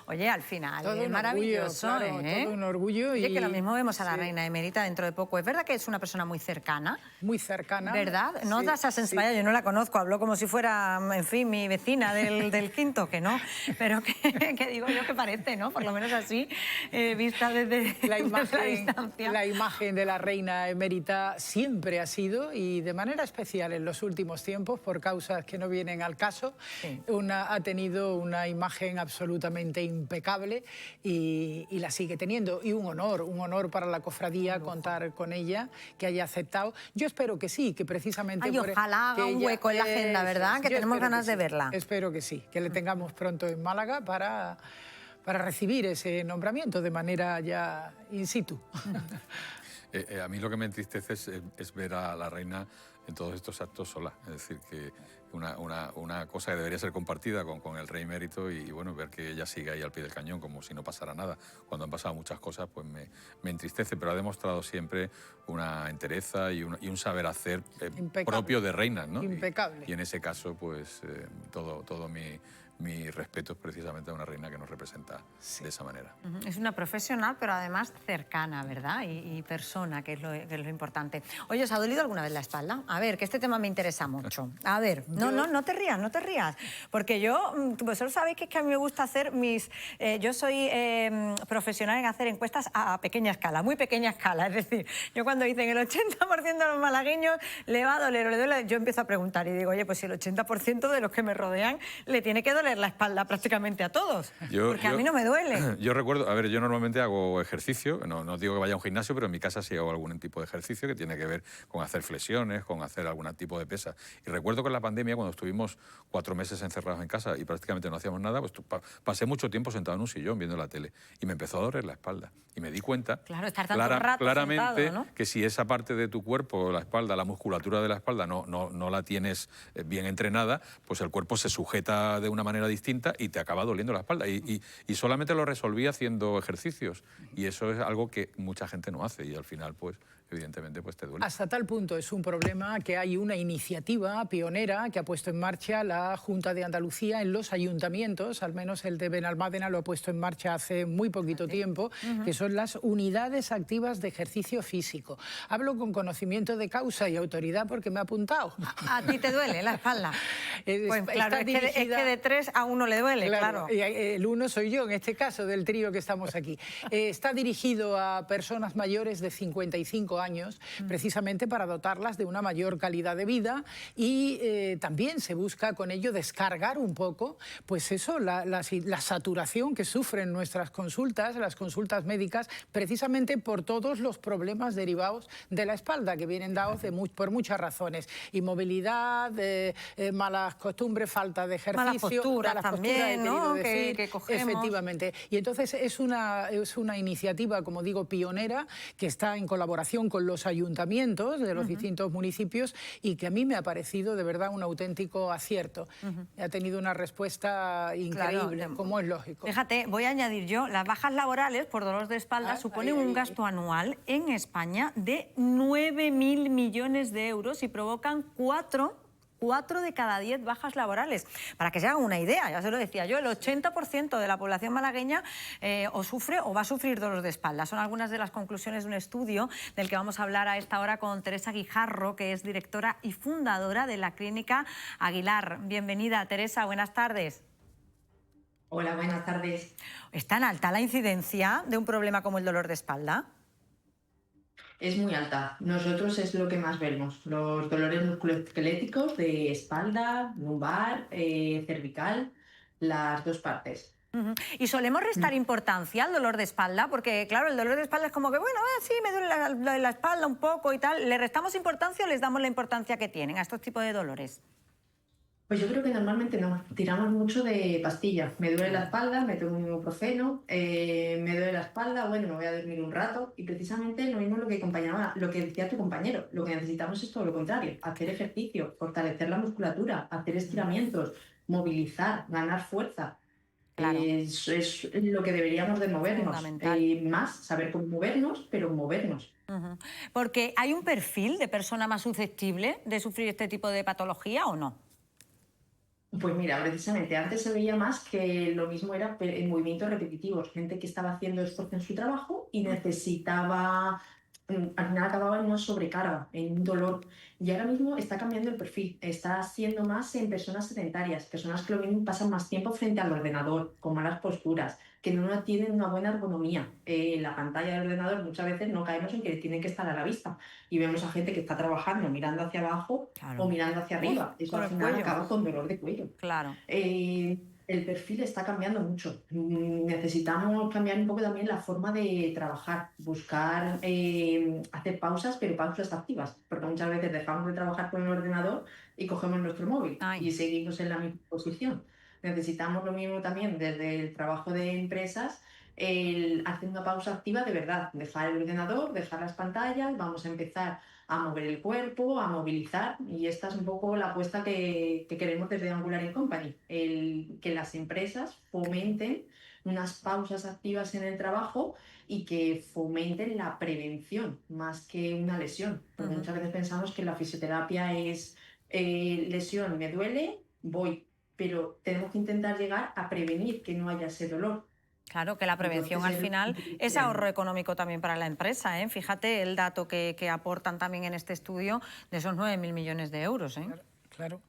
[SPEAKER 1] Oye, al final
[SPEAKER 3] todo
[SPEAKER 1] es maravilloso,
[SPEAKER 3] claro, todo un orgullo.
[SPEAKER 1] Oye, que lo mismo vemos a la reina emérita dentro de poco. ¿Es verdad que es una persona muy cercana?
[SPEAKER 3] Muy cercana.
[SPEAKER 1] ¿Verdad? No da esa sensación. Vaya, yo no la conozco, hablo como si fuera, en fin, mi vecina del quinto, que no. Pero que digo yo que parece, ¿no? Por lo menos así, vista desde la distancia.
[SPEAKER 3] La imagen de la reina emérita siempre ha sido, y de manera especial en los últimos tiempos, por causas que no vienen al caso, ha tenido una imagen absolutamente impecable y la sigue teniendo. Y un honor para la cofradía contar con ella, que haya aceptado. Yo espero que sí, que precisamente...
[SPEAKER 1] Ay, ojalá haga un hueco en la agenda, ¿verdad? Que tenemos ganas de verla.
[SPEAKER 3] Espero que sí, que le tengamos pronto en Málaga para recibir ese nombramiento de manera ya in situ.
[SPEAKER 2] A mí lo que me entristece es ver a la reina en todos estos actos sola. Es decir, que una cosa que debería ser compartida con el rey emérito y bueno, ver que ella sigue ahí al pie del cañón como si no pasara nada. Cuando han pasado muchas cosas, pues me entristece, pero ha demostrado siempre una entereza y un saber hacer propio de reina, ¿no?
[SPEAKER 3] Impecable.
[SPEAKER 2] Y en ese caso, pues todo mi respeto es precisamente a una reina que nos representa de esa manera.
[SPEAKER 1] Es una profesional, pero además cercana, ¿verdad? Y persona, que es lo importante. Oye, ¿os ha dolido alguna vez la espalda? A ver, que este tema me interesa mucho. A ver, no te rías. Porque vosotros sabéis que a mí me gusta hacer yo soy profesional en hacer encuestas a pequeña escala, muy pequeña escala. Es decir, yo cuando dicen el 80% de los malagueños le va a doler o le duele, yo empiezo a preguntar y digo, oye, pues si el 80% de los que me rodean le tiene que doler la espalda prácticamente a todos, porque a mí no me duele.
[SPEAKER 2] Yo recuerdo, yo normalmente hago ejercicio, no digo que vaya a un gimnasio, pero en mi casa sí hago algún tipo de ejercicio que tiene que ver con hacer flexiones, con hacer algún tipo de pesa. Y recuerdo que en la pandemia, cuando estuvimos 4 meses encerrados en casa y prácticamente no hacíamos nada, pues pasé mucho tiempo sentado en un sillón viendo la tele y me empezó a doler la espalda. Y me di cuenta claramente sentado, ¿no? Que si esa parte de tu cuerpo, la espalda, la musculatura de la espalda no la tienes bien entrenada, pues el cuerpo se sujeta de una manera distinta y te acaba doliendo la espalda. Y solamente lo resolví haciendo ejercicios. Y eso es algo que mucha gente no hace y al final, pues, evidentemente, pues te duele.
[SPEAKER 3] Hasta tal punto es un problema que hay una iniciativa pionera que ha puesto en marcha la Junta de Andalucía en los ayuntamientos, al menos el de Benalmádena lo ha puesto en marcha hace muy poquito tiempo, que son las unidades activas de ejercicio físico. Hablo con conocimiento de causa y autoridad porque me ha apuntado.
[SPEAKER 1] ¿A ti te duele la espalda? Pues claro, es que de 3 a 1 le duele, claro.
[SPEAKER 3] Y el 1 soy yo, en este caso, del trío que estamos aquí. Está dirigido a personas mayores de 55 años, precisamente para dotarlas de una mayor calidad de vida y también se busca con ello descargar un poco, pues eso, la saturación que sufren nuestras consultas, las consultas médicas, precisamente por todos los problemas derivados de la espalda, que vienen dados por muchas razones. Inmovilidad, malas costumbres, falta de ejercicio,
[SPEAKER 1] posturas también, ¿no? Que cogemos.
[SPEAKER 3] Efectivamente. Y entonces es una iniciativa, como digo, pionera, que está en colaboración con los ayuntamientos de los distintos municipios y que a mí me ha parecido de verdad un auténtico acierto. Ha tenido una respuesta increíble, como es lógico.
[SPEAKER 1] Fíjate, voy a añadir yo, las bajas laborales por dolor de espalda suponen un gasto anual en España de 9.000 millones de euros y provocan 4 de cada 10 bajas laborales. Para que se hagan una idea, ya se lo decía yo, el 80% de la población malagueña o sufre o va a sufrir dolor de espalda. Son algunas de las conclusiones de un estudio del que vamos a hablar a esta hora con Teresa Guijarro, que es directora y fundadora de la Clínica Aguilar. Bienvenida, Teresa, buenas tardes.
[SPEAKER 21] Hola, buenas tardes.
[SPEAKER 1] ¿Es tan alta la incidencia de un problema como el dolor de espalda?
[SPEAKER 21] Es muy alta. Nosotros es lo que más vemos. Los dolores musculoesqueléticos de espalda, lumbar, cervical, las dos partes.
[SPEAKER 1] Y solemos restar importancia al dolor de espalda, porque claro, el dolor de espalda es como que, bueno, sí, me duele la espalda un poco y tal. ¿Le restamos importancia o les damos la importancia que tienen a estos tipos de dolores?
[SPEAKER 21] Pues yo creo que normalmente no. Tiramos mucho de pastillas. Me duele la espalda, me tomo un ibuprofeno, me duele la espalda, bueno, me voy a dormir un rato. Y precisamente lo mismo lo que decía tu compañero. Lo que necesitamos es todo lo contrario. Hacer ejercicio, fortalecer la musculatura, hacer estiramientos, movilizar, ganar fuerza. Claro. Es lo que deberíamos de movernos. Más, saber cómo movernos, pero movernos.
[SPEAKER 1] Porque ¿hay un perfil de persona más susceptible de sufrir este tipo de patología o no?
[SPEAKER 21] Pues mira, precisamente antes se veía más que lo mismo era en movimientos repetitivos, gente que estaba haciendo esfuerzo en su trabajo y necesitaba, al final acababa en una sobrecarga, en un dolor. Y ahora mismo está cambiando el perfil, está siendo más en personas sedentarias, personas que lo mismo pasan más tiempo frente al ordenador, con malas posturas, que no tienen una buena ergonomía. La pantalla del ordenador muchas veces no caemos en que tiene que estar a la vista y vemos a gente que está trabajando mirando hacia abajo o mirando hacia arriba. Eso al final acaba con dolor de cuello.
[SPEAKER 1] Claro.
[SPEAKER 21] El perfil está cambiando mucho. Necesitamos cambiar un poco también la forma de trabajar, buscar hacer pausas, pero pausas activas, porque muchas veces dejamos de trabajar con el ordenador y cogemos nuestro móvil y seguimos en la misma posición. Necesitamos lo mismo también desde el trabajo de empresas, hacer una pausa activa de verdad, dejar el ordenador, dejar las pantallas, vamos a empezar a mover el cuerpo, a movilizar, y esta es un poco la apuesta que queremos desde Angular & Company, que las empresas fomenten unas pausas activas en el trabajo y que fomenten la prevención más que una lesión, porque muchas veces pensamos que la fisioterapia es lesión, me duele, voy, pero tenemos que intentar llegar a prevenir que no haya ese dolor.
[SPEAKER 1] Claro, que la prevención al final es ahorro económico también para la empresa, ¿eh? Fíjate el dato que aportan también en este estudio de esos 9.000 millones de euros, ¿eh?
[SPEAKER 3] Claro.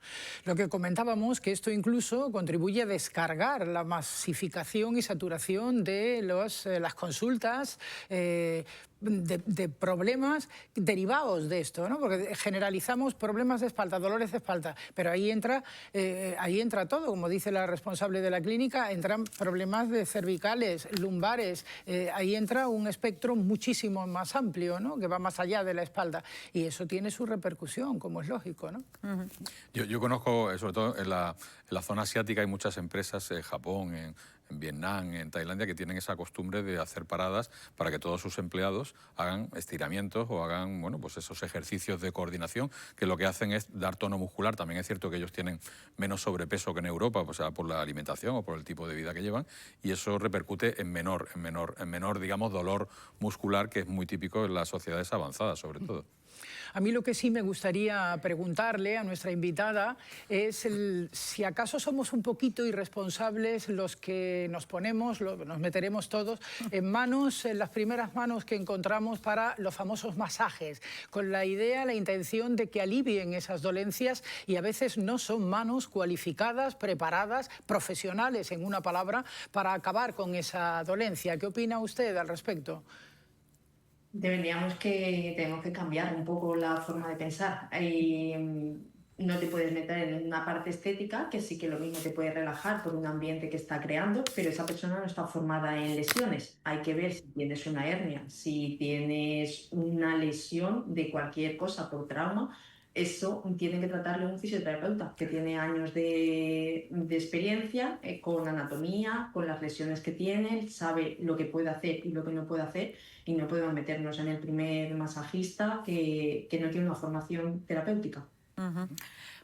[SPEAKER 3] Lo que comentábamos, que esto incluso contribuye a descargar la masificación y saturación de las consultas, de problemas derivados de esto, ¿no? Porque generalizamos problemas de espalda, dolores de espalda, pero ahí entra todo, como dice la responsable de la clínica, entran problemas de cervicales, lumbares, ahí entra un espectro muchísimo más amplio, ¿no? Que va más allá de la espalda, y eso tiene su repercusión, como es lógico, ¿no?
[SPEAKER 2] Yo conozco, sobre todo en la zona asiática, hay muchas empresas, Japón, en Vietnam, en Tailandia, que tienen esa costumbre de hacer paradas para que todos sus empleados hagan estiramientos o hagan, bueno, pues esos ejercicios de coordinación, que lo que hacen es dar tono muscular. También es cierto que ellos tienen menos sobrepeso que en Europa, o sea, por la alimentación o por el tipo de vida que llevan, y eso repercute en menor, digamos, dolor muscular, que es muy típico en las sociedades avanzadas, sobre todo.
[SPEAKER 3] A mí lo que sí me gustaría preguntarle a nuestra invitada es si acaso somos un poquito irresponsables los que nos meteremos todos en las primeras manos que encontramos para los famosos masajes, con la intención de que alivien esas dolencias, y a veces no son manos cualificadas, preparadas, profesionales, en una palabra, para acabar con esa dolencia. ¿Qué opina usted al respecto?
[SPEAKER 21] Tenemos que cambiar un poco la forma de pensar. No te puedes meter en una parte estética, que sí que lo mismo te puede relajar por un ambiente que está creando, pero esa persona no está formada en lesiones. Hay que ver si tienes una hernia, si tienes una lesión de cualquier cosa por trauma, eso tiene que tratarle un fisioterapeuta que tiene años de experiencia con anatomía, con las lesiones que tiene, sabe lo que puede hacer y lo que no puede hacer, y no podemos meternos en el primer masajista que no tiene una formación terapéutica.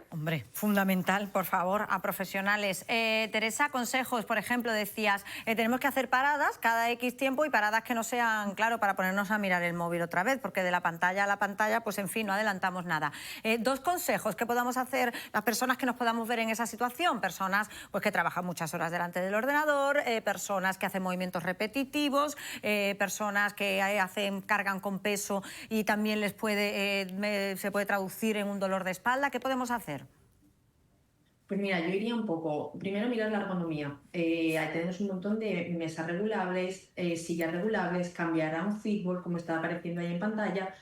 [SPEAKER 1] Hombre, fundamental, por favor, a profesionales. Teresa, consejos, por ejemplo, decías, tenemos que hacer paradas cada X tiempo y paradas que no sean, claro, para ponernos a mirar el móvil otra vez, porque de la pantalla a la pantalla, pues en fin, no adelantamos nada. Dos consejos que podamos hacer las personas que nos podamos ver en esa situación, personas pues que trabajan muchas horas delante del ordenador, personas que hacen movimientos repetitivos, personas que cargan con peso y también les se puede traducir en un dolor de espalda. ¿Qué podemos hacer?
[SPEAKER 21] Pues mira, yo iría un poco, primero mirar la ergonomía. Tenemos un montón de mesas regulables, sillas regulables, cambiar a un fútbol, como está apareciendo ahí en pantalla,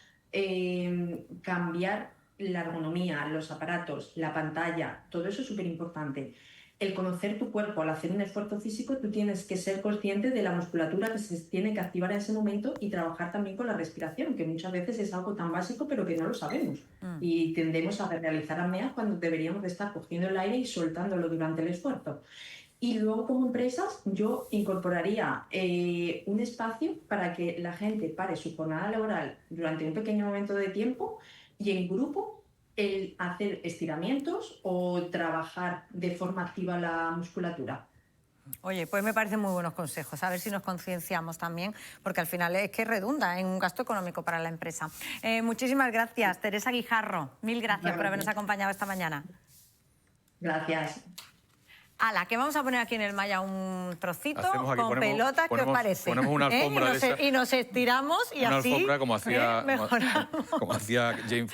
[SPEAKER 21] cambiar la ergonomía, los aparatos, la pantalla, todo eso es súper importante. El conocer tu cuerpo, al hacer un esfuerzo físico, tú tienes que ser consciente de la musculatura que se tiene que activar en ese momento y trabajar también con la respiración, que muchas veces es algo tan básico pero que no lo sabemos. Y tendemos a realizar apneas cuando deberíamos de estar cogiendo el aire y soltándolo durante el esfuerzo. Y luego, como empresas, yo incorporaría un espacio para que la gente pare su jornada laboral durante un pequeño momento de tiempo y en grupo el hacer estiramientos o trabajar de forma activa la musculatura.
[SPEAKER 1] Oye, pues me parecen muy buenos consejos, a ver si nos concienciamos también, porque al final es que redunda en un gasto económico para la empresa. Muchísimas gracias, Teresa Guijarro, mil gracias por habernos acompañado esta mañana.
[SPEAKER 21] Gracias.
[SPEAKER 1] Ala, que vamos a poner aquí en el malla un trocito con
[SPEAKER 2] pelota,
[SPEAKER 1] ¿qué os parece?
[SPEAKER 2] Ponemos una alfombra de esa.
[SPEAKER 1] Y nos estiramos y
[SPEAKER 2] una
[SPEAKER 1] así
[SPEAKER 2] alfombra como hacía, como hacía Jane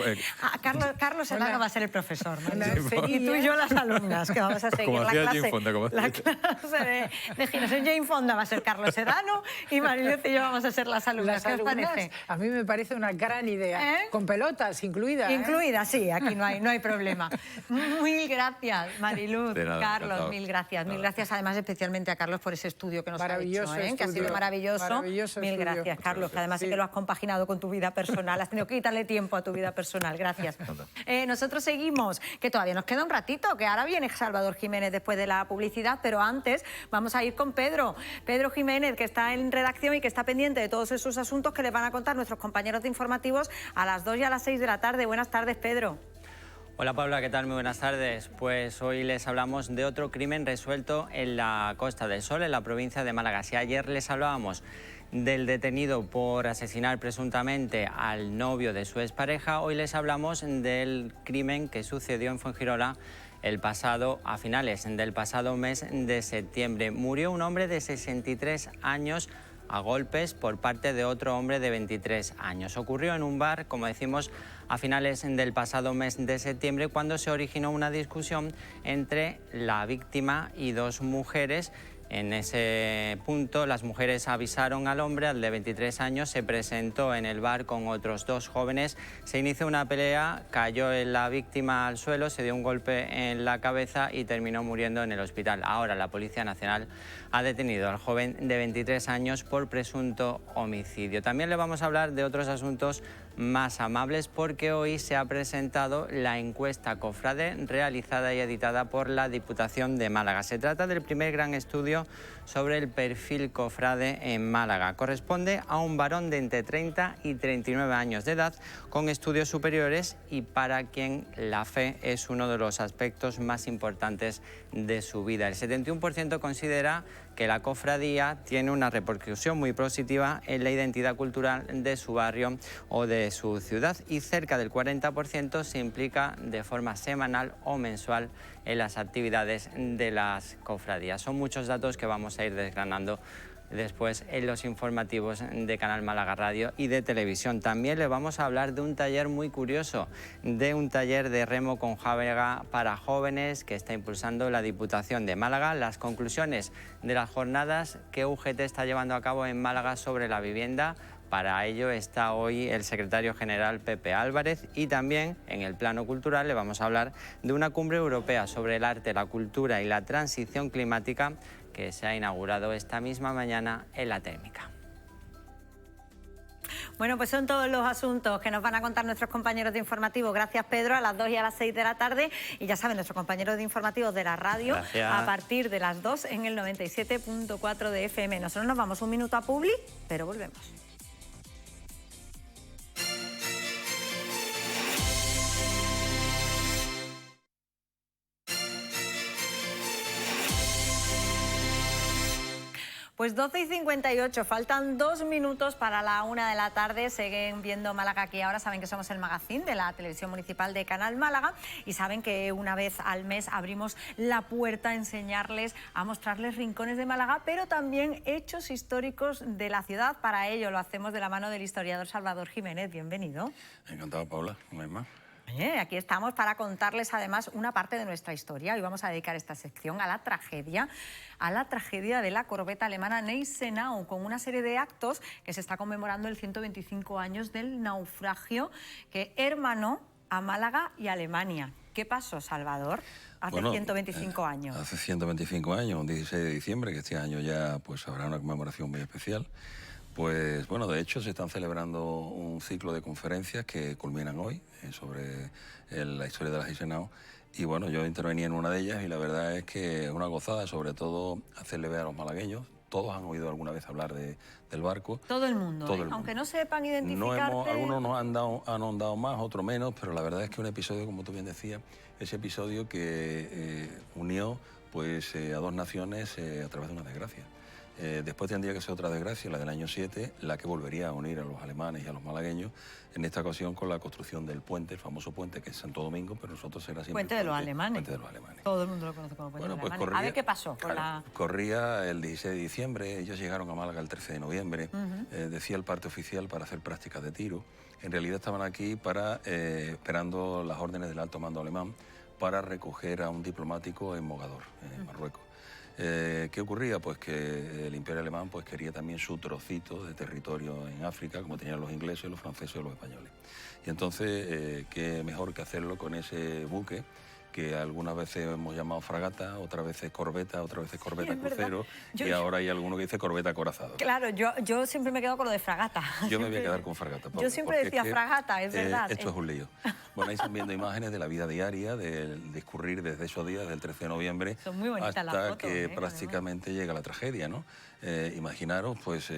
[SPEAKER 1] Carlos Sedano va a ser el profesor, ¿no? Y tú y yo las alumnas, que vamos a seguir
[SPEAKER 2] como
[SPEAKER 1] la
[SPEAKER 2] hacía
[SPEAKER 1] clase.
[SPEAKER 2] Jane Fonda,
[SPEAKER 1] la clase de gimnasia. Jane Fonda va a ser Carlos Sedano y Mariluz y yo vamos a ser las alumnas. ¿Qué os parece?
[SPEAKER 3] A mí me parece una gran idea. Con pelotas incluidas.
[SPEAKER 1] Incluidas, sí, aquí no hay problema. Mil gracias, Mariluz, Carlos. Mil gracias, además especialmente a Carlos por ese estudio que nos ha hecho, que ha sido maravilloso. Mil gracias, Carlos, que además sí que lo has compaginado con tu vida personal, has tenido que quitarle tiempo a tu vida personal, gracias. Nosotros seguimos, que todavía nos queda un ratito, que ahora viene Salvador Jiménez después de la publicidad, pero antes vamos a ir con Pedro Jiménez, que está en redacción y que está pendiente de todos esos asuntos que les van a contar nuestros compañeros de informativos a las 2 y a las 6 de la tarde. Buenas tardes, Pedro.
[SPEAKER 4] Hola Paula, ¿qué tal? Muy buenas tardes. Pues hoy les hablamos de otro crimen resuelto en la Costa del Sol, en la provincia de Málaga. Si ayer les hablábamos del detenido por asesinar presuntamente al novio de su expareja, hoy les hablamos del crimen que sucedió en Fuengirola a finales del pasado mes de septiembre. Murió un hombre de 63 años a golpes por parte de otro hombre de 23 años. Ocurrió en un bar, como decimos, a finales del pasado mes de septiembre, cuando se originó una discusión entre la víctima y dos mujeres. En ese punto, las mujeres avisaron al hombre, al de 23 años, se presentó en el bar con otros dos jóvenes, se inició una pelea, cayó la víctima al suelo, se dio un golpe en la cabeza y terminó muriendo en el hospital. Ahora la Policía Nacional ha detenido al joven de 23 años por presunto homicidio. También le vamos a hablar de otros asuntos más amables, porque hoy se ha presentado la encuesta Cofrade realizada y editada por la Diputación de Málaga. Se trata del primer gran estudio sobre el perfil cofrade en Málaga. Corresponde a un varón de entre 30 y 39 años de edad con estudios superiores y para quien la fe es uno de los aspectos más importantes de su vida. El 71% considera que la cofradía tiene una repercusión muy positiva en la identidad cultural de su barrio o de su ciudad, y cerca del 40% se implica de forma semanal o mensual en las actividades de las cofradías. Son muchos datos que vamos a ir desgranando después en los informativos de Canal Málaga Radio y de televisión. También le vamos a hablar de un taller muy curioso, de un taller de remo con jábega para jóvenes que está impulsando la Diputación de Málaga. Las conclusiones de las jornadas que UGT está llevando a cabo en Málaga sobre la vivienda. Para ello está hoy el secretario general Pepe Álvarez, y también en el plano cultural le vamos a hablar de una cumbre europea sobre el arte, la cultura y la transición climática que se ha inaugurado esta misma mañana en La Térmica.
[SPEAKER 1] Bueno, pues son todos los asuntos que nos van a contar nuestros compañeros de informativo. Gracias, Pedro, a las 2 y a las 6 de la tarde. Y ya saben, nuestros compañeros de informativos de la radio, a partir de las 2 en el 97.4 de FM. Nosotros nos vamos un minuto a Publi, pero volvemos. Pues 12 y 58, faltan 2 minutos para la 1 de la tarde. Siguen viendo Málaga aquí ahora. Saben que somos el magazín de la Televisión Municipal de Canal Málaga y saben que una vez al mes abrimos la puerta a enseñarles, a mostrarles rincones de Málaga, pero también hechos históricos de la ciudad. Para ello lo hacemos de la mano del historiador Salvador Jiménez. Bienvenido.
[SPEAKER 5] Encantado, Paula. Una vez más.
[SPEAKER 1] Aquí estamos para contarles además una parte de nuestra historia. Hoy vamos a dedicar esta sección a la tragedia de la corbeta alemana Gneisenau, con una serie de actos que se está conmemorando el 125 años del naufragio que hermanó a Málaga y Alemania. ¿Qué pasó, Salvador, hace 125 años?
[SPEAKER 5] Hace 125 años, un 16 de diciembre, que este año ya pues habrá una conmemoración muy especial. Pues bueno, de hecho se están celebrando un ciclo de conferencias que culminan hoy sobre la historia de la Gneisenau. Y bueno, yo intervení en una de ellas y la verdad es que es una gozada, sobre todo hacerle ver a los malagueños. Todos han oído alguna vez hablar del barco.
[SPEAKER 1] Todo el mundo, aunque no sepan identificarte.
[SPEAKER 5] Algunos nos han ahondado más, otros menos, pero la verdad es que un episodio, como tú bien decías, ese episodio que unió pues, a dos naciones a través de una desgracia. Después tendría que ser otra desgracia, la del año 7, la que volvería a unir a los alemanes y a los malagueños, en esta ocasión con la construcción del puente, el famoso puente que es Santo Domingo, pero nosotros era siempre
[SPEAKER 1] Puente de los Alemanes.
[SPEAKER 5] Puente de los Alemanes.
[SPEAKER 1] Todo el mundo lo conoce como Puente de los Alemanes.
[SPEAKER 5] Corría,
[SPEAKER 1] a ver qué pasó.
[SPEAKER 5] Corría el 16 de diciembre, ellos llegaron a Málaga el 13 de noviembre, decía el parte oficial para hacer prácticas de tiro. En realidad estaban aquí esperando las órdenes del alto mando alemán para recoger a un diplomático en Mogador, en Marruecos. ¿Qué ocurría? Pues que el Imperio Alemán pues, quería también su trocito de territorio en África, como tenían los ingleses, los franceses y los españoles. Y entonces, qué mejor que hacerlo con ese buque, que algunas veces hemos llamado fragata, otras veces corbeta, otras veces corbeta crucero, y ahora hay alguno que dice corbeta acorazado.
[SPEAKER 1] Claro, yo siempre me quedo con lo de fragata.
[SPEAKER 5] Yo me voy a quedar con fragata, Pablo,
[SPEAKER 1] yo siempre decía fragata, es verdad.
[SPEAKER 5] Esto es un lío. Bueno, ahí están viendo imágenes de la vida diaria, del discurrir desde esos días, del 13 de noviembre,
[SPEAKER 1] son muy bonitas
[SPEAKER 5] hasta
[SPEAKER 1] las fotos,
[SPEAKER 5] que prácticamente llega la tragedia, ¿no? Imaginaros, pues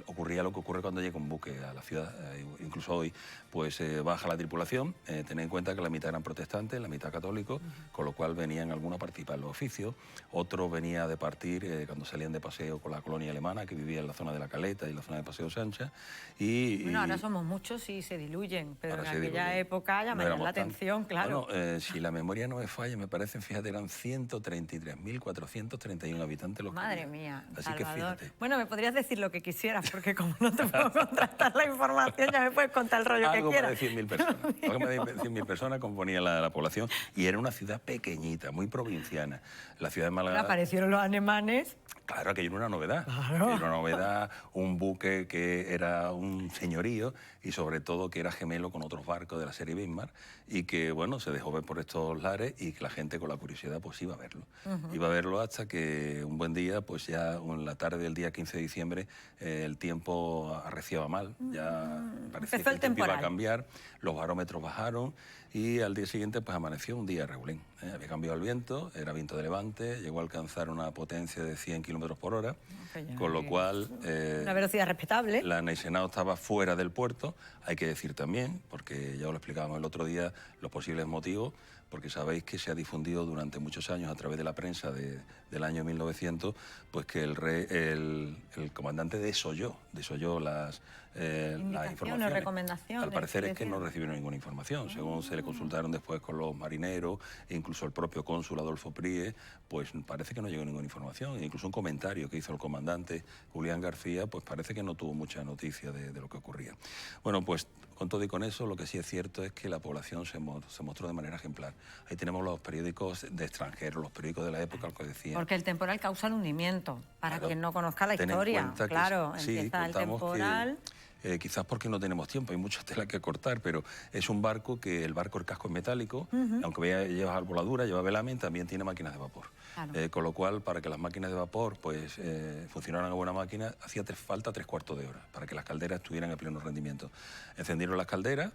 [SPEAKER 5] ocurría lo que ocurre cuando llega un buque a la ciudad, incluso hoy, pues baja la tripulación, tened en cuenta que la mitad eran protestantes, la mitad católicos, con lo cual venían algunos a participar en los oficios, otros venía de partir cuando salían de paseo con la colonia alemana que vivía en la zona de la Caleta y en la zona de Paseo Sancha.
[SPEAKER 1] Bueno, ahora somos muchos y se diluyen, pero en aquella época llamarían la atención, claro.
[SPEAKER 5] Bueno, si la memoria no me falla, me parece, fíjate, eran 133.431 habitantes los que
[SPEAKER 1] Madre mía,
[SPEAKER 5] así
[SPEAKER 1] Salvador.
[SPEAKER 5] Que fíjate.
[SPEAKER 1] Bueno, me podrías decir lo que quisieras, porque como no te puedo contrastar la información, ya me puedes contar el rollo que quieras.
[SPEAKER 5] Algo más de 100.000 personas. Algo más de 100.000 personas componía la población y era una ciudad pequeñita, muy provinciana. La ciudad de Málaga...
[SPEAKER 1] Aparecieron los alemanes.
[SPEAKER 5] Claro, aquello era una novedad.
[SPEAKER 1] Claro.
[SPEAKER 5] Era una novedad, un buque que era un señorío y sobre todo que era gemelo con otros barcos de la serie Bismarck y que, bueno, se dejó ver por estos lares y que la gente con la curiosidad pues iba a verlo. Iba a verlo hasta que un buen día, pues ya en la tarde del día 15 de diciembre, el tiempo arreciaba mal. Ya parecía que el tiempo iba a cambiar, los barómetros bajaron y al día siguiente pues amaneció un día regulín. Había cambiado el viento, era viento de levante, llegó a alcanzar una potencia de 100 kilómetros por hora, con lo cual...
[SPEAKER 1] una velocidad respetable.
[SPEAKER 5] La Gneisenau estaba fuera del puerto, hay que decir también, porque ya os lo explicábamos el otro día, los posibles motivos, porque sabéis que se ha difundido durante muchos años a través de la prensa del año 1900, pues que el comandante desoyó las informaciones.
[SPEAKER 1] Recomendaciones.
[SPEAKER 5] Al parecer es que no recibieron ninguna información. Según se le consultaron después con los marineros, e incluso el propio cónsul Adolfo Prie, pues parece que no llegó ninguna información. Incluso un comentario que hizo el comandante Julián García, pues parece que no tuvo mucha noticia de lo que ocurría. Bueno, pues con todo y con eso, lo que sí es cierto es que la población se mostró de manera ejemplar. Ahí tenemos los periódicos de extranjeros, los periódicos de la época, lo que decían.
[SPEAKER 1] Porque el temporal causa el hundimiento. Para quien no conozca la historia, claro, empieza el temporal.
[SPEAKER 5] quizás porque no tenemos tiempo, hay mucha tela que cortar, pero es un barco que el casco es metálico, aunque lleva arboladura, lleva velamen, también tiene máquinas de vapor. Claro. Con lo cual, para que las máquinas de vapor pues, funcionaran a buena máquina, hacía falta 3/4 de hora para que las calderas estuvieran a pleno rendimiento. Encendieron las calderas,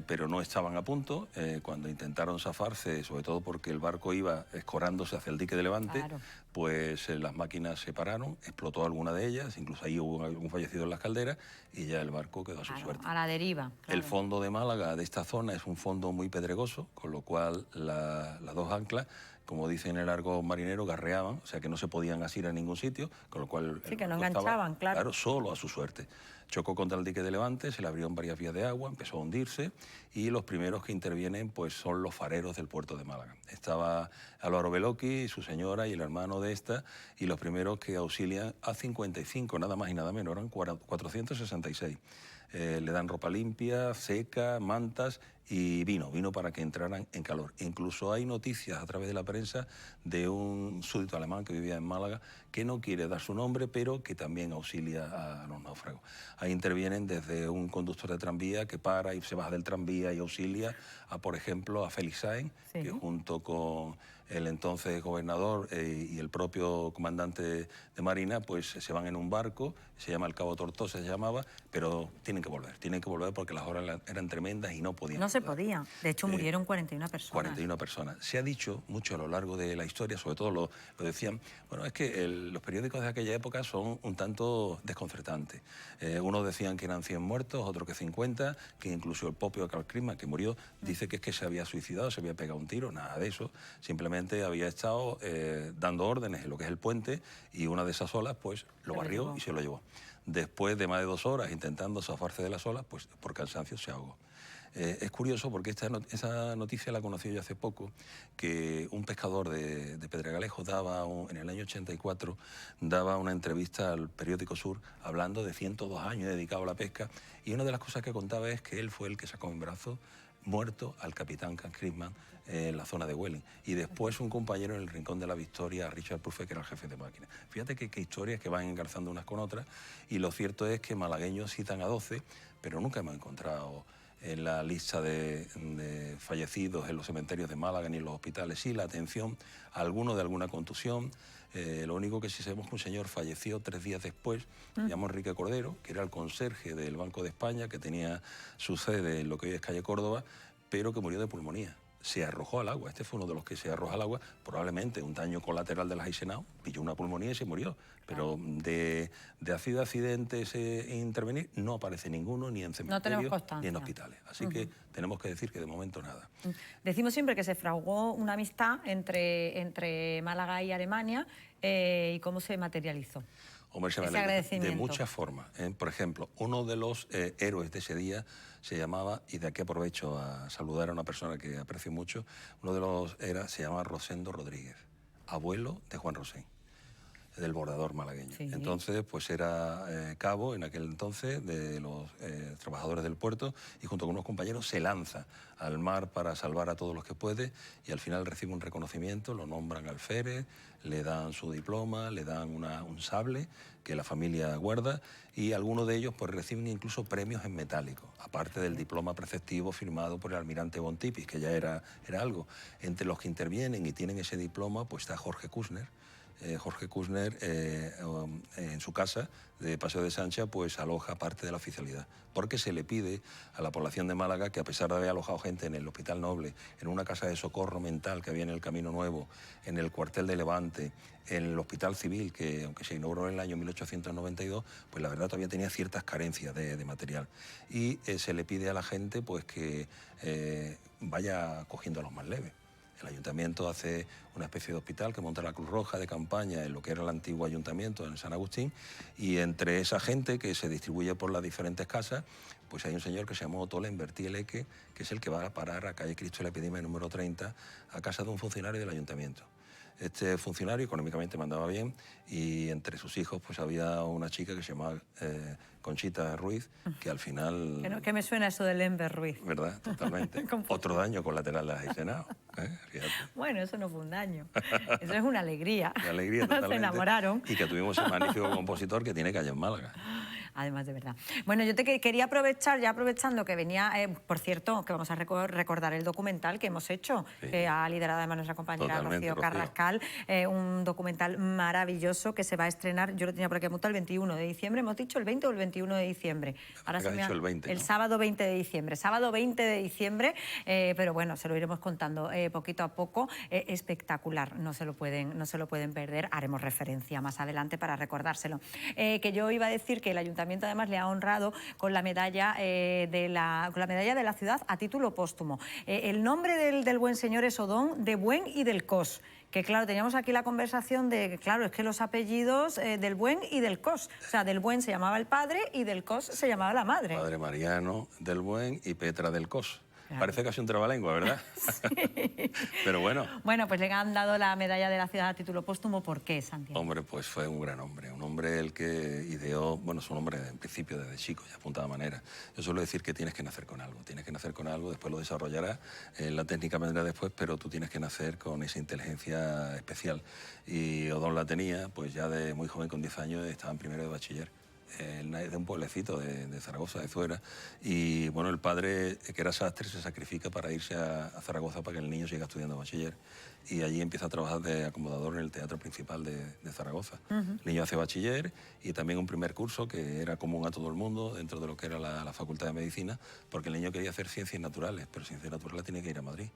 [SPEAKER 5] pero no estaban a punto. Cuando intentaron zafarse, sobre todo porque el barco iba escorándose hacia el dique de Levante, claro, pues las máquinas se pararon, explotó alguna de ellas, incluso ahí hubo algún fallecido en las calderas y ya el barco quedó a su suerte.
[SPEAKER 1] A la deriva. Claro.
[SPEAKER 5] El fondo de Málaga, de esta zona, es un fondo muy pedregoso, con lo cual las dos anclas, como dicen en el argot marinero, garreaban, o sea que no se podían asir a ningún sitio, con lo cual...
[SPEAKER 1] Sí, que no enganchaban, claro.
[SPEAKER 5] Claro, solo a su suerte. Chocó contra el dique de Levante, se le abrieron varias vías de agua, empezó a hundirse y los primeros que intervienen pues, son los fareros del puerto de Málaga. Estaba Álvaro Beloki, su señora y el hermano de esta, y los primeros que auxilian a 55, nada más y nada menos, eran 466. Le dan ropa limpia, seca, mantas y vino para que entraran en calor. Incluso hay noticias a través de la prensa de un súbdito alemán que vivía en Málaga que no quiere dar su nombre, pero que también auxilia a los náufragos. Ahí intervienen desde un conductor de tranvía que para y se baja del tranvía y auxilia a, por ejemplo, a Félix Sáenz, sí, que junto con el entonces gobernador y el propio comandante de Marina, pues se van en un barco, se llama el Cabo Tortosa, se llamaba, pero tienen que volver porque las horas eran tremendas y no podían.
[SPEAKER 1] No se podía. De hecho, murieron 41 personas.
[SPEAKER 5] 41 personas. Se ha dicho mucho a lo largo de la historia, sobre todo lo decían, bueno, es que los periódicos de aquella época son un tanto desconcertantes. Unos decían que eran 100 muertos, otros que 50, que incluso el propio Carl Krima, que murió, dice que es que se había suicidado, se había pegado un tiro, nada de eso. Simplemente había estado dando órdenes en lo que es el puente y una de esas olas pues lo barrió y se lo llevó. Después de más de 2 horas intentando zafarse de las olas, pues por cansancio se ahogó. Es curioso porque esa noticia la conocí yo hace poco, que un pescador de Pedregalejo en el año 84 daba una entrevista al periódico Sur hablando de 102 años dedicado a la pesca, y una de las cosas que contaba es que él fue el que sacó en brazos muerto al capitán Carl Krima en la zona de Welling, y después un compañero en el Rincón de la Victoria, Richard Prufe, que era el jefe de máquina. Fíjate qué historias que van engarzando unas con otras, y lo cierto es que malagueños citan a 12, pero nunca hemos encontrado en la lista de fallecidos en los cementerios de Málaga ni en los hospitales. Sí, la atención a alguno de alguna contusión. Lo único que sí sabemos que un señor falleció 3 días después, se llamó Enrique Cordero, que era el conserje del Banco de España, que tenía su sede en lo que hoy es calle Córdoba, pero que murió de pulmonía. Se arrojó al agua, este fue uno de los que se arroja al agua, probablemente un daño colateral del Eisenhower, pilló una pulmonía y se murió. Pero de accidentes intervenir no aparece ninguno, ni en cementerios, ni en hospitales. Así que tenemos que decir que de momento nada.
[SPEAKER 1] Decimos siempre que se fraguó una amistad entre Málaga y Alemania, ¿y cómo se materializó?
[SPEAKER 5] Hombre, se de muchas formas. Por ejemplo, uno de los héroes de ese día se llamaba, y de aquí aprovecho a saludar a una persona que aprecio mucho, uno de los se llamaba Rosendo Rodríguez, abuelo de Juan Rosén, del bordador malagueño. Sí. Entonces, pues era cabo en aquel entonces de los trabajadores del puerto, y junto con unos compañeros se lanza al mar para salvar a todos los que puede, y al final recibe un reconocimiento, lo nombran alférez, le dan su diploma, le dan un sable que la familia guarda, y algunos de ellos pues reciben incluso premios en metálico, aparte del diploma preceptivo firmado por el almirante Bontipis, que ya era algo. Entre los que intervienen y tienen ese diploma pues está Jorge Kussner. Jorge Kussner en su casa de Paseo de Sancha pues aloja parte de la oficialidad, porque se le pide a la población de Málaga que, a pesar de haber alojado gente en el Hospital Noble, en una casa de socorro mental que había en el Camino Nuevo, en el cuartel de Levante, en el Hospital Civil, que aunque se inauguró en el año 1892, pues la verdad todavía tenía ciertas carencias de material, y se le pide a la gente pues que vaya cogiendo a los más leves. El ayuntamiento hace una especie de hospital que monta la Cruz Roja de campaña en lo que era el antiguo ayuntamiento en San Agustín, y entre esa gente que se distribuye por las diferentes casas, pues hay un señor que se llamó Tolen Bertieleque, que es el que va a parar a calle Cristo de la Epidemia número 30 a casa de un funcionario del ayuntamiento. Este funcionario económicamente mandaba bien, y entre sus hijos pues había una chica que se llamaba Conchita Ruiz, que al final...
[SPEAKER 1] ¿Qué me suena eso del Enver Ruiz?
[SPEAKER 5] ¿Verdad? Totalmente. Otro daño colateral del Eisenhower.
[SPEAKER 1] Bueno, eso no fue un daño. Eso es una alegría.
[SPEAKER 5] Una alegría totalmente.
[SPEAKER 1] Se enamoraron.
[SPEAKER 5] Y que tuvimos un magnífico compositor que tiene calle en Málaga.
[SPEAKER 1] además de verdad. Bueno, yo te quería aprovechar, ya aprovechando que venía, por cierto, que vamos a recordar el documental que hemos hecho, que ha liderado además nuestra compañera
[SPEAKER 5] Totalmente,
[SPEAKER 1] Rocío Carrascal, un documental maravilloso que se va a estrenar, yo lo tenía por aquí apuntado, el 21 de diciembre, ¿hemos dicho el 20 o el 21 de diciembre? Ahora se me ha
[SPEAKER 5] dicho el 20,
[SPEAKER 1] el
[SPEAKER 5] ¿no?
[SPEAKER 1] sábado 20 de diciembre, sábado 20 de diciembre, pero bueno, se lo iremos contando poquito a poco, espectacular, no se lo pueden perder, haremos referencia más adelante para recordárselo. Que yo iba a decir que el Ayuntamiento además le ha honrado con la medalla de la ciudad a título póstumo. El nombre del buen señor es Odón de Buen y del Cos. Que claro, teníamos aquí la conversación de que claro, es que los apellidos del Buen y del Cos. O sea, del Buen se llamaba el padre y del Cos se llamaba la madre.
[SPEAKER 5] Padre Mariano del Buen y Petra del Cos. Claro. Parece casi un trabalengua, ¿verdad? Sí. Pero bueno.
[SPEAKER 1] Bueno, pues le han dado la medalla de la ciudad a título póstumo. ¿Por qué, Santiago?
[SPEAKER 5] Hombre, pues fue un gran hombre. Un hombre el que ideó, bueno, es un hombre en principio desde chico, ya apuntaba manera. Yo suelo decir que tienes que nacer con algo. Tienes que nacer con algo, después lo desarrollarás. La técnica vendrá después, pero tú tienes que nacer con esa inteligencia especial. Y Odón la tenía, pues ya de muy joven, con 10 años, estaba en primero de bachiller. De un pueblecito de Zaragoza, de Zuera, y bueno, el padre, que era sastre, se sacrifica para irse a Zaragoza para que el niño siga estudiando bachiller, y allí empieza a trabajar de acomodador en el Teatro Principal de Zaragoza. El niño hace bachiller y también un primer curso que era común a todo el mundo dentro de lo que era la Facultad de Medicina, porque el niño quería hacer ciencias naturales, pero ciencias naturales tiene que ir a Madrid.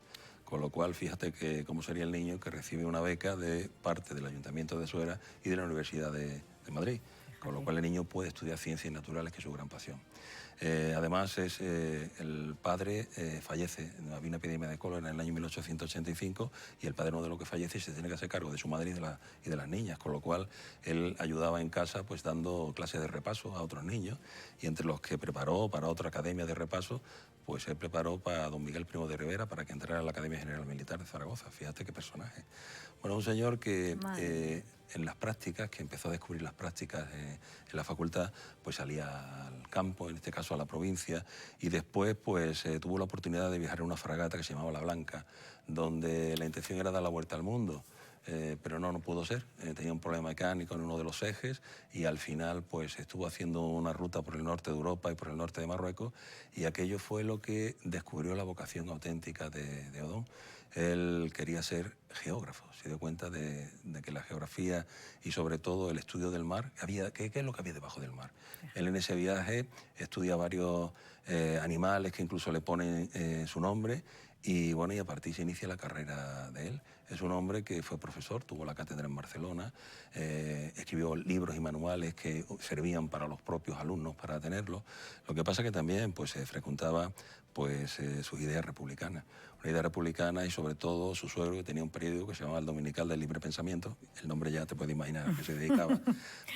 [SPEAKER 5] Con lo cual, fíjate que cómo sería el niño que recibe una beca de parte del Ayuntamiento de Zuera y de la Universidad de Madrid. Con lo cual el niño puede estudiar ciencias naturales, que es su gran pasión. Además, el padre fallece, había una epidemia de cólera en el año 1885 y el padre no de lo que fallece y se tiene que hacer cargo de su madre y de las niñas, con lo cual él ayudaba en casa pues dando clases de repaso a otros niños, y entre los que preparó para otra academia de repaso, pues él preparó para don Miguel Primo de Rivera para que entrara a la Academia General Militar de Zaragoza. Fíjate qué personaje. Bueno, un señor que en las prácticas, que empezó a descubrir las prácticas en la facultad, pues salía al campo, en este caso a la provincia, y después pues tuvo la oportunidad de viajar en una fragata que se llamaba La Blanca, donde la intención era dar la vuelta al mundo. Pero no pudo ser, tenía un problema mecánico en uno de los ejes y al final pues estuvo haciendo una ruta por el norte de Europa y por el norte de Marruecos, y aquello fue lo que descubrió la vocación auténtica de Odón. Él quería ser geógrafo, se dio cuenta de que la geografía y sobre todo el estudio del mar, ¿qué es lo que había debajo del mar? Él en ese viaje estudia varios animales que incluso le ponen su nombre, y bueno, y a partir se inicia la carrera de él. Es un hombre que fue profesor, tuvo la cátedra en Barcelona, escribió libros y manuales que servían para los propios alumnos para tenerlos. Lo que pasa que también pues frecuentaba pues sus ideas republicanas. Una idea republicana y sobre todo su suegro, que tenía un periódico que se llamaba El Dominical del Libre Pensamiento. El nombre ya te puedes imaginar a qué se dedicaba.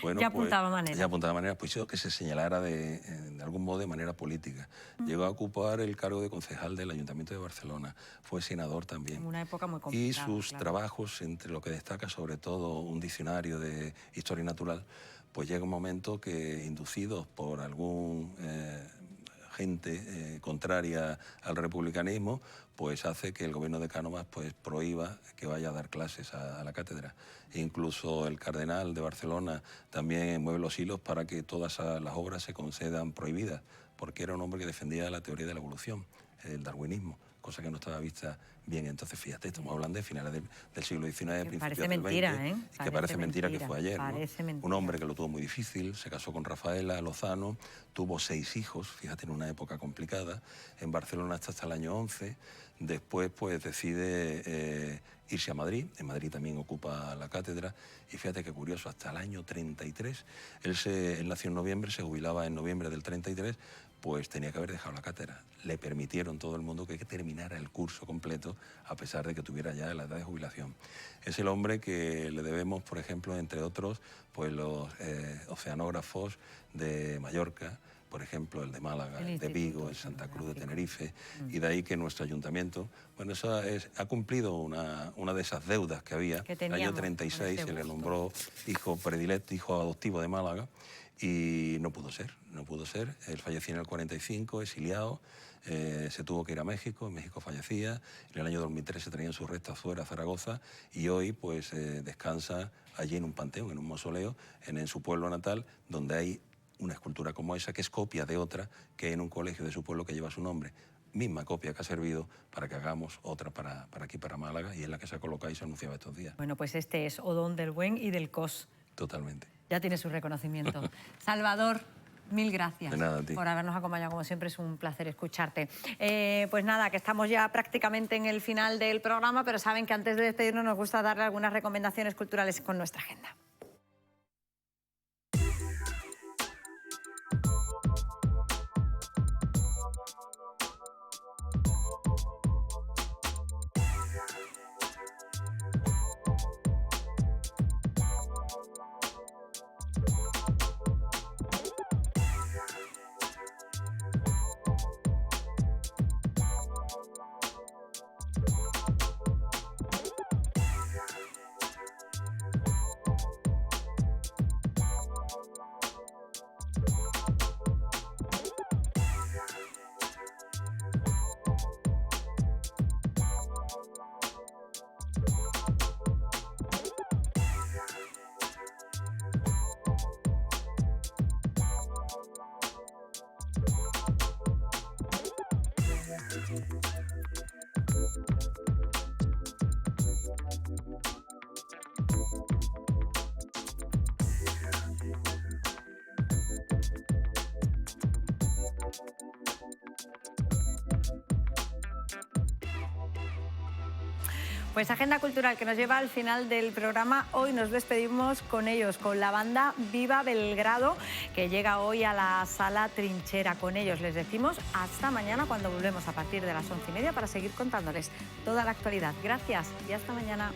[SPEAKER 5] Bueno,
[SPEAKER 1] ya apuntaba manera.
[SPEAKER 5] Ya apuntaba manera, pues hizo que se señalara de algún modo de manera política. Llegó a ocupar el cargo de concejal del Ayuntamiento de Barcelona. Fue senador también.
[SPEAKER 1] En una época muy complicada.
[SPEAKER 5] Y sus trabajos, entre lo que destaca sobre todo un diccionario de historia natural, pues llega un momento que, inducidos por algún gente contraria al republicanismo, pues hace que el gobierno de Cánovas pues prohíba que vaya a dar clases a la cátedra. Incluso el cardenal de Barcelona también mueve los hilos para que todas las obras se concedan prohibidas, porque era un hombre que defendía la teoría de la evolución, el darwinismo, cosa que no estaba vista bien. Entonces, fíjate, estamos hablando de finales del siglo XIX, principios del XX, y que parece mentira que fue ayer, ¿no? Un hombre que lo tuvo muy difícil, se casó con Rafaela Lozano, tuvo 6 hijos, fíjate, en una época complicada, en Barcelona hasta el año 11, después pues decide irse a Madrid, en Madrid también ocupa la cátedra, y fíjate qué curioso, hasta el año 33, él nació en noviembre, se jubilaba en noviembre del 33, pues tenía que haber dejado la cátedra. Le permitieron todo el mundo que terminara el curso completo, a pesar de que tuviera ya la edad de jubilación. Es el hombre que le debemos, por ejemplo, entre otros, pues los oceanógrafos de Mallorca, por ejemplo, el de Málaga, el de Vigo, el Santa Cruz de Tenerife, y de ahí que nuestro ayuntamiento, bueno, eso ha cumplido una de esas deudas que había. En el año 36 se le nombró hijo predilecto, hijo adoptivo de Málaga, y no pudo ser. Él falleció en el 45, exiliado, se tuvo que ir a México, en México fallecía, en el año 2003 se traían sus restos fuera a Zaragoza, y hoy pues descansa allí en un panteón, en un mausoleo, en su pueblo natal, donde hay una escultura como esa, que es copia de otra que en un colegio de su pueblo que lleva su nombre. Misma copia que ha servido para que hagamos otra para aquí, para Málaga, y es la que se ha colocado y se anunciaba estos días.
[SPEAKER 1] Bueno, pues este es Odón del Buen y del Cos.
[SPEAKER 5] Totalmente.
[SPEAKER 1] Ya tiene su reconocimiento. Salvador, mil gracias.
[SPEAKER 5] De nada, a ti.
[SPEAKER 1] Por habernos acompañado, como siempre, es un placer escucharte. Pues nada, que estamos ya prácticamente en el final del programa, pero saben que antes de despedirnos nos gusta darle algunas recomendaciones culturales con nuestra agenda. Pues agenda cultural que nos lleva al final del programa. Hoy nos despedimos con ellos, con la banda Viva Belgrado, que llega hoy a la Sala Trinchera. Con ellos les decimos hasta mañana, cuando volvemos a partir de las 11:30 para seguir contándoles toda la actualidad. Gracias y hasta mañana.